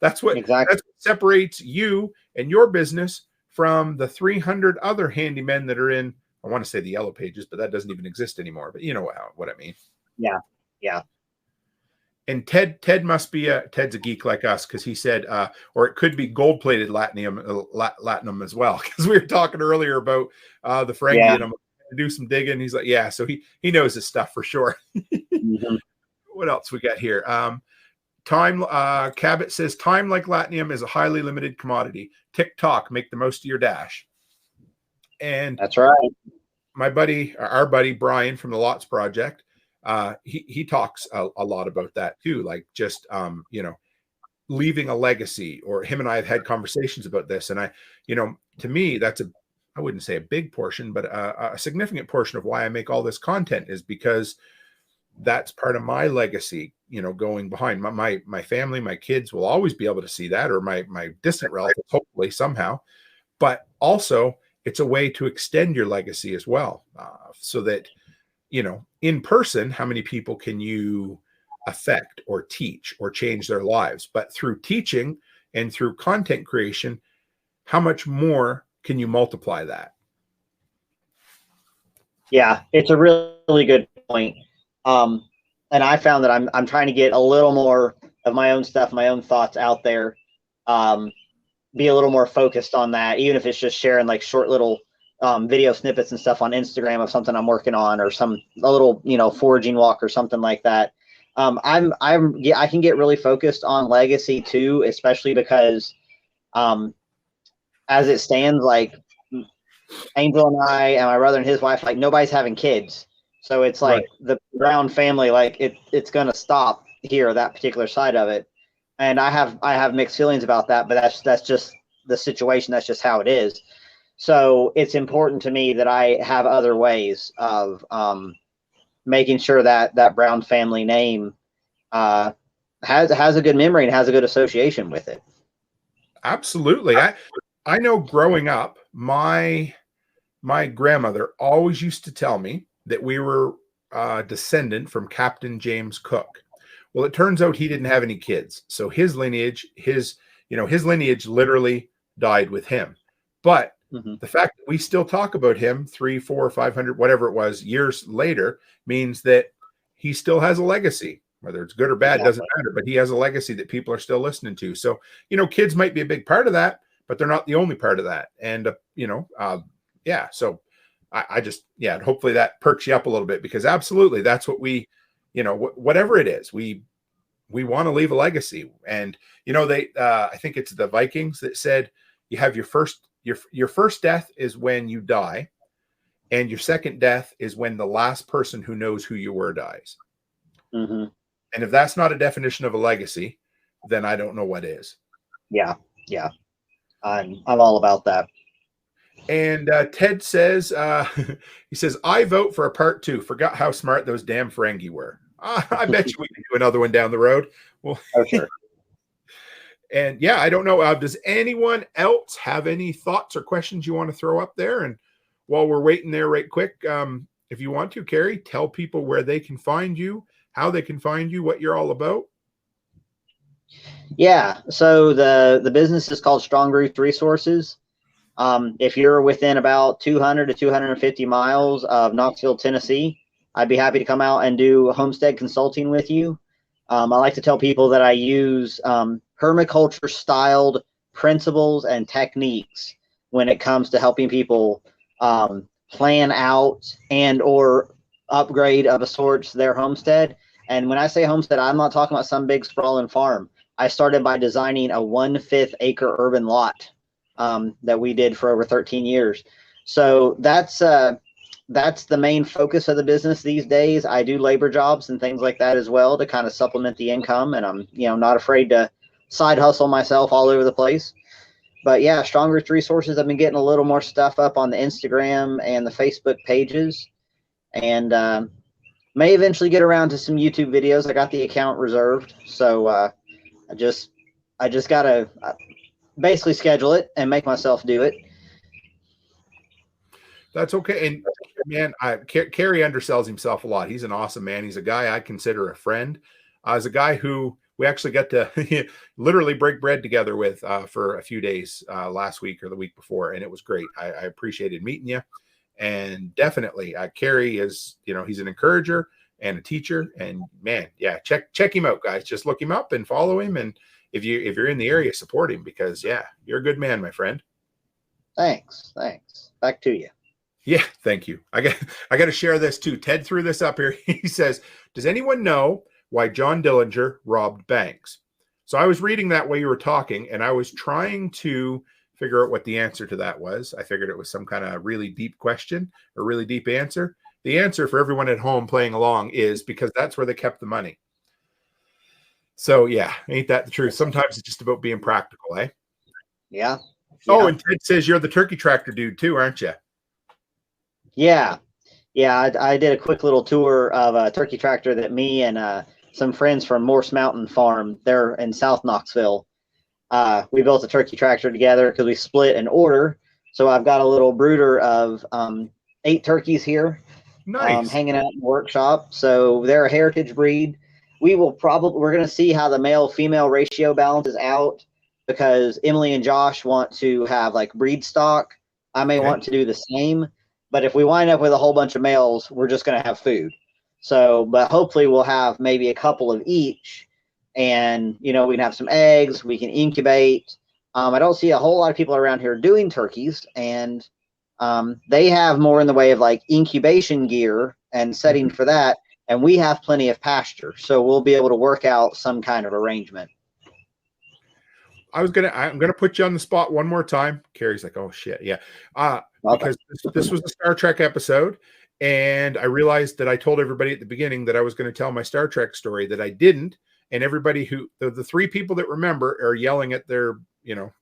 Speaker 1: That's what
Speaker 2: Exactly.
Speaker 1: separates you and your business from the 300 other handymen that are in, I want to say the yellow pages, but that doesn't even exist anymore. But you know what I mean.
Speaker 2: Yeah. Yeah.
Speaker 1: And Ted must be Ted's a geek like us, because he said, or it could be gold plated latinum as well, because we were talking earlier about the
Speaker 2: Yeah.
Speaker 1: FERENGI, and I'm going to do some digging. He's like, yeah, so he knows his stuff for sure.
Speaker 2: Mhm.
Speaker 1: What else we got here? Time Cabot says, time like Latinium is a highly limited commodity. TikTok, make the most of your dash. And
Speaker 2: That's right.
Speaker 1: our buddy Brian from the Lots Project, he talks a lot about that too, like just you know, leaving a legacy. Or him and I have had conversations about this, and you know, to me, that's I wouldn't say a big portion, but a significant portion of why I make all this content is because that's part of my legacy, you know, going behind my family. My kids will always be able to see that, or my distant relatives, hopefully somehow. But also, it's a way to extend your legacy as well, so that, in person, how many people can you affect or teach or change their lives? But through teaching and through content creation, how much more can you multiply that?
Speaker 2: Yeah, it's a really good point. And I found that I'm trying to get a little more of my own stuff, my own thoughts out there. Be a little more focused on that, even if it's just sharing like short little video snippets and stuff on Instagram of something I'm working on, or a little, foraging walk or something like that. I can get really focused on legacy too, especially because as it stands, like Angel and I and my brother and his wife, like nobody's having kids. So it's like the Brown family, like it's going to stop here, that particular side of it. And I have mixed feelings about that, but that's just the situation. That's just how it is. So it's important to me that I have other ways of making sure that Brown family name has a good memory and has a good association with it.
Speaker 1: Absolutely. I know growing up, my grandmother always used to tell me that we were descendant from Captain James Cook. Well, it turns out he didn't have any kids. So his lineage literally died with him. But the fact that we still talk about him 300, 400, 500, whatever it was, years later, means that he still has a legacy. Whether it's good or bad, doesn't matter, but he has a legacy that people are still listening to. So, kids might be a big part of that, but they're not the only part of that. And, so I just, hopefully that perks you up a little bit, because absolutely that's what we, whatever it is, we want to leave a legacy. And, I think it's the Vikings that said you have your first death is when you die, and your second death is when the last person who knows who you were dies.
Speaker 2: Mm-hmm.
Speaker 1: And if that's not a definition of a legacy, then I don't know what is.
Speaker 2: Yeah. I'm all about that.
Speaker 1: And Ted says, he says, I vote for a part 2. Forgot how smart those damn FERENGI were. I bet you we can do another one down the road. Well,
Speaker 2: sure.
Speaker 1: And I don't know. Does anyone else have any thoughts or questions you want to throw up there? And while we're waiting there right quick, if you want to, Kerry, tell people where they can find you, how they can find you, what you're all about.
Speaker 2: Yeah. So the business is called Strong Roots Resources. If you're within about 200 to 250 miles of Knoxville, Tennessee, I'd be happy to come out and do homestead consulting with you. I like to tell people that I use permaculture styled principles and techniques when it comes to helping people plan out and or upgrade of a sort their homestead. And when I say homestead, I'm not talking about some big sprawling farm. I started by designing a 1/5 acre urban lot that we did for over 13 years. So that's the main focus of the business these days. I do labor jobs and things like that as well to kind of supplement the income. And I'm, not afraid to side hustle myself all over the place. But yeah, Strong Roots Resources, I've been getting a little more stuff up on the Instagram and the Facebook pages, and may eventually get around to some YouTube videos. I got the account reserved. So I just got to basically schedule it and make myself do it.
Speaker 1: That's okay. And man, Kerry undersells himself a lot. He's an awesome man. He's a guy I consider a friend. As a guy who we actually got to literally break bread together with for a few days last week or the week before. And it was great. I appreciated meeting you. And definitely Kerry is, he's an encourager and a teacher. And man, check him out, guys. Just look him up and follow him. And if you're in the area, support him, because you're a good man, my friend.
Speaker 2: Thanks. Back to you.
Speaker 1: Yeah, thank you. I got to share this too. Ted threw this up here. He says, does anyone know why John Dillinger robbed banks? So I was reading that while you were talking, and I was trying to figure out what the answer to that was. I figured it was some kind of really deep question or really deep answer. The answer for everyone at home playing along is because that's where they kept the money. So ain't that the truth? Sometimes it's just about being practical, eh?
Speaker 2: Yeah.
Speaker 1: Oh, and Ted says you're the turkey tractor dude too, aren't you?
Speaker 2: Yeah. I did a quick little tour of a turkey tractor that me and some friends from Morse Mountain Farm there in South Knoxville. We built a turkey tractor together because we split an order. So I've got a little brooder of 8 turkeys here,
Speaker 1: Nice.
Speaker 2: hanging out in the workshop. So they're a heritage breed. We're going to see how the male female ratio balances out, because Emily and Josh want to have like breed stock. I may want to do the same, but if we wind up with a whole bunch of males, we're just going to have food. So, but hopefully we'll have maybe a couple of each, and we can have some eggs, we can incubate. I don't see a whole lot of people around here doing turkeys, and they have more in the way of like incubation gear and setting for that, and we have plenty of pasture, so we'll be able to work out some kind of arrangement.
Speaker 1: I'm gonna put you on the spot one more time. Kerry's like, oh shit, yeah, because this was a Star Trek episode, and I realized that I told everybody at the beginning that I was going to tell my Star Trek story, that I didn't, and everybody the 3 people that remember are yelling at their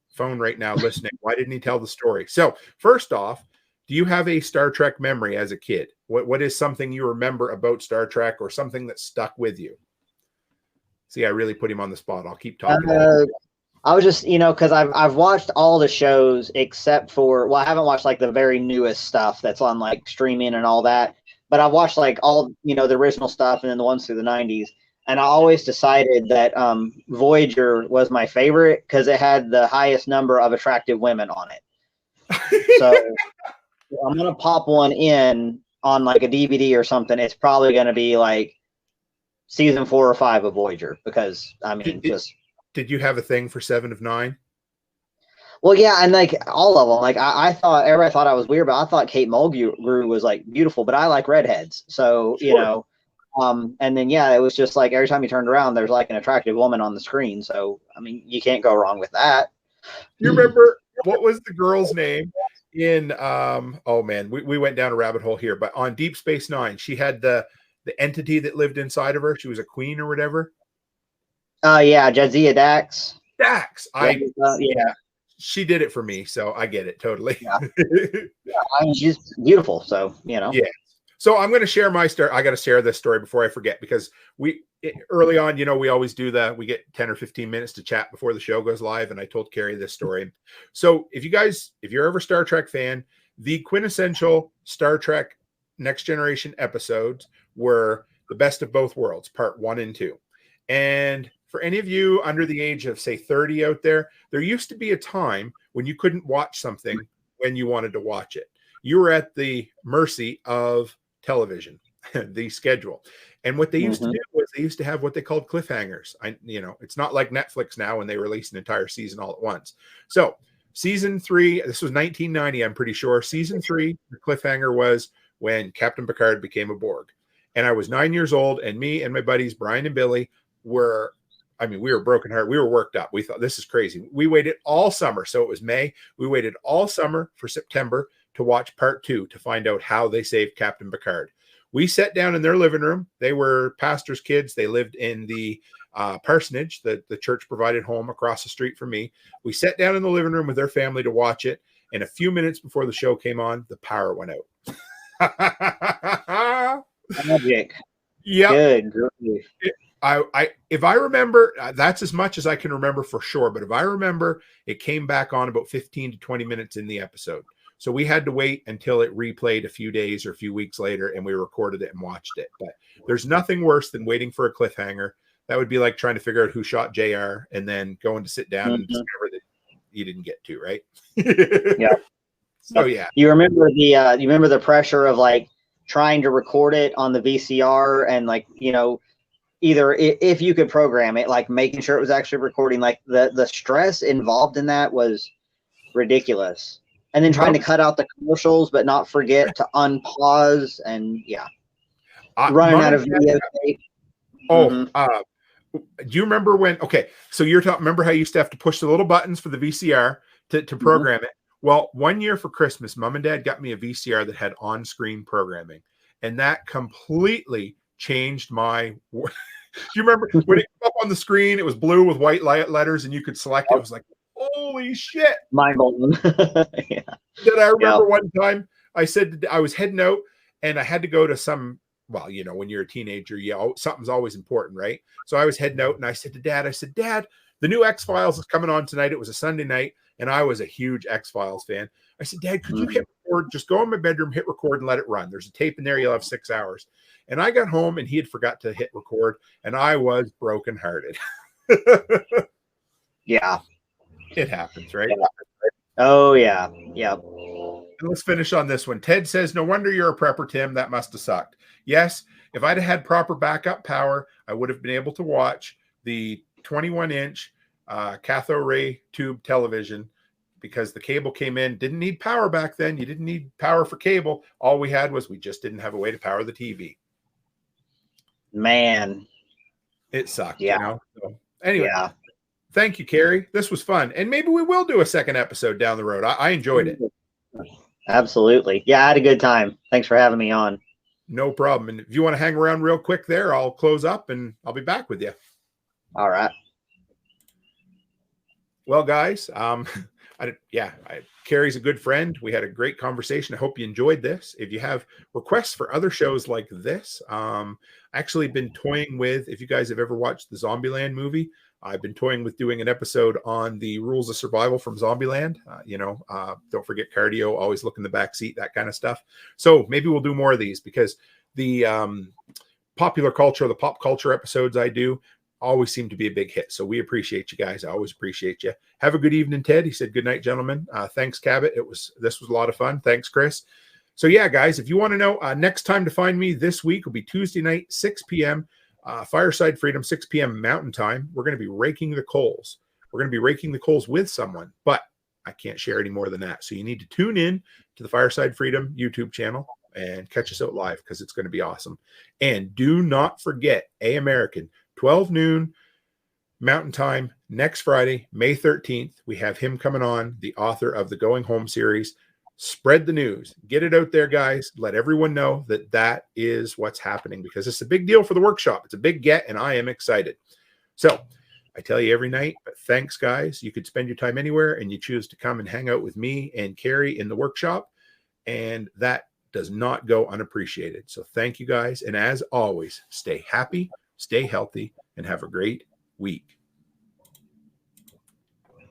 Speaker 1: phone right now listening. Why didn't he tell the story? So first off, do you have a Star Trek memory as a kid? What is something you remember about Star Trek, or something that stuck with you? See, I really put him on the spot. I'll keep talking.
Speaker 2: I was just, because I've watched all the shows except for, well, I haven't watched like the very newest stuff that's on like streaming and all that, but I've watched like all, the original stuff and then the ones through the 90s. And I always decided that Voyager was my favorite because it had the highest number of attractive women on it. So I'm going to pop one in on like a DVD or something. It's probably going to be like season 4 or 5 of Voyager, because I mean,
Speaker 1: Did you have a thing for 7 of 9?
Speaker 2: Well, yeah, and like all of them, like I thought, everybody thought I was weird, but I thought Kate Mulgrew was like beautiful, but I like redheads, so
Speaker 1: Sure.
Speaker 2: and then yeah, it was just like every time you turned around, there's like an attractive woman on the screen, so I mean, you can't go wrong with that.
Speaker 1: You remember what was the girl's name in? Oh man, we went down a rabbit hole here, but on Deep Space Nine, she had the entity that lived inside of her. She was a queen or whatever.
Speaker 2: Yeah, Jadzia Dax.
Speaker 1: Dax.
Speaker 2: Yeah.
Speaker 1: She did it for me, so I get it totally.
Speaker 2: Yeah. I mean, she's beautiful, so
Speaker 1: Yeah. So I'm going to share my story. I got to share this story before I forget, because early on, we always do that. We get 10 or 15 minutes to chat before the show goes live, and I told Kerry this story. So if you're ever a Star Trek fan, the quintessential Star Trek Next Generation episodes were The Best of Both Worlds, part 1 and 2. And for any of you under the age of, say, 30 out there used to be a time when you couldn't watch something when you wanted to watch it. You were at the mercy of television, the schedule. And what they used to do was they used to have what they called cliffhangers. It's not like Netflix now when they release an entire season all at once. So season 3, this was 1990, I'm pretty sure. Season 3, the cliffhanger was when Captain Picard became a Borg. And I was 9 years old, and me and my buddies, Brian and Billy, we were brokenhearted. We were worked up. We thought, this is crazy. We waited all summer. So it was May. We waited all summer for September to watch part 2 to find out how they saved Captain Picard. We sat down in their living room. They were pastors' kids. They lived in the parsonage that the church provided home across the street from me. We sat down in the living room with their family to watch it. And a few minutes before the show came on, the power went out.
Speaker 2: Magic.
Speaker 1: Yeah.
Speaker 2: Good.
Speaker 1: If I remember, that's as much as I can remember for sure. But if I remember, it came back on about 15 to 20 minutes in the episode. So we had to wait until it replayed a few days or a few weeks later, and we recorded it and watched it. But there's nothing worse than waiting for a cliffhanger. That would be like trying to figure out who shot JR and then going to sit down and discover that you didn't get to, right?
Speaker 2: Yeah.
Speaker 1: So yeah.
Speaker 2: You remember the pressure of like trying to record it on the VCR, and like, either if you could program it, like making sure it was actually recording, like the stress involved in that was ridiculous. And then trying to cut out the commercials, but not forget to unpause, and running out of video tape.
Speaker 1: Do you remember when? Okay, so you're talking. Remember how you used to have to push the little buttons for the VCR to program it? Well, one year for Christmas, Mom and Dad got me a VCR that had on-screen programming, and that completely changed my. Do you remember when it came up on the screen? It was blue with white letters, and you could select it. It was like, holy shit!
Speaker 2: Mind blowing.
Speaker 1: Yeah. Then I remember one time I said I was heading out, and I had to go to some. Well, when you're a teenager, something's always important, right? So I was heading out, and I said to Dad, "Dad, the new X-Files is coming on tonight. It was a Sunday night, and I was a huge X-Files fan. I said, Dad, could you hit record? Just go in my bedroom, hit record, and let it run. There's a tape in there. You'll have 6 hours. And I got home, and he had forgot to hit record, and I was brokenhearted.
Speaker 2: Yeah.
Speaker 1: It happens, right?
Speaker 2: Yeah. Oh, yeah. Yeah.
Speaker 1: And let's finish on this one. Ted says, no wonder you're a prepper, Tim. That must have sucked. Yes, if I'd had proper backup power, I would have been able to watch the 21-inch cathode ray tube television, because the cable came in. Didn't need power back then. You didn't need power for cable. All we had was we just didn't have a way to power the TV.
Speaker 2: Man.
Speaker 1: It sucked,
Speaker 2: Yeah.
Speaker 1: you know? So, anyway,
Speaker 2: Yeah.
Speaker 1: thank you, Kerry. This was fun. And maybe we will do a second episode down the road. I enjoyed it.
Speaker 2: Absolutely. Yeah, I had a good time. Thanks for having me on.
Speaker 1: No problem. And if you want to hang around real quick there, I'll close up and I'll be back with you.
Speaker 2: All right.
Speaker 1: Well, guys, Kerry's a good friend. We had a great conversation. I hope you enjoyed this. If you have requests for other shows like this, actually been toying with, if you guys have ever watched the Zombieland movie, I've been toying with doing an episode on the rules of survival from Zombieland. Don't forget cardio, always look in the back seat, that kind of stuff. So maybe we'll do more of these, because the popular culture, the pop culture episodes I do always seem to be a big hit. So we appreciate you guys. I always appreciate you. Have a good evening, Ted. He said, good night, gentlemen. Thanks, Cabot. This was a lot of fun. Thanks, Chris. So yeah, guys, if you want to know, next time to find me this week will be Tuesday night, 6 p.m. Fireside Freedom, 6 p.m. Mountain Time. We're going to be raking the coals. We're going to be raking the coals with someone, but I can't share any more than that. So you need to tune in to the Fireside Freedom YouTube channel and catch us out live, because it's going to be awesome. And do not forget, American, 12 noon Mountain Time next Friday, May 13th. We have him coming on, the author of the Going Home series. Spread the news. Get it out there, guys. Let everyone know that that is what's happening, because it's a big deal for the workshop. It's a big get, and I am excited. So I tell you every night, but thanks, guys. You could spend your time anywhere, and you choose to come and hang out with me and Kerry in the workshop, and that does not go unappreciated. So thank you, guys. And as always, stay happy, stay healthy, and have a great week.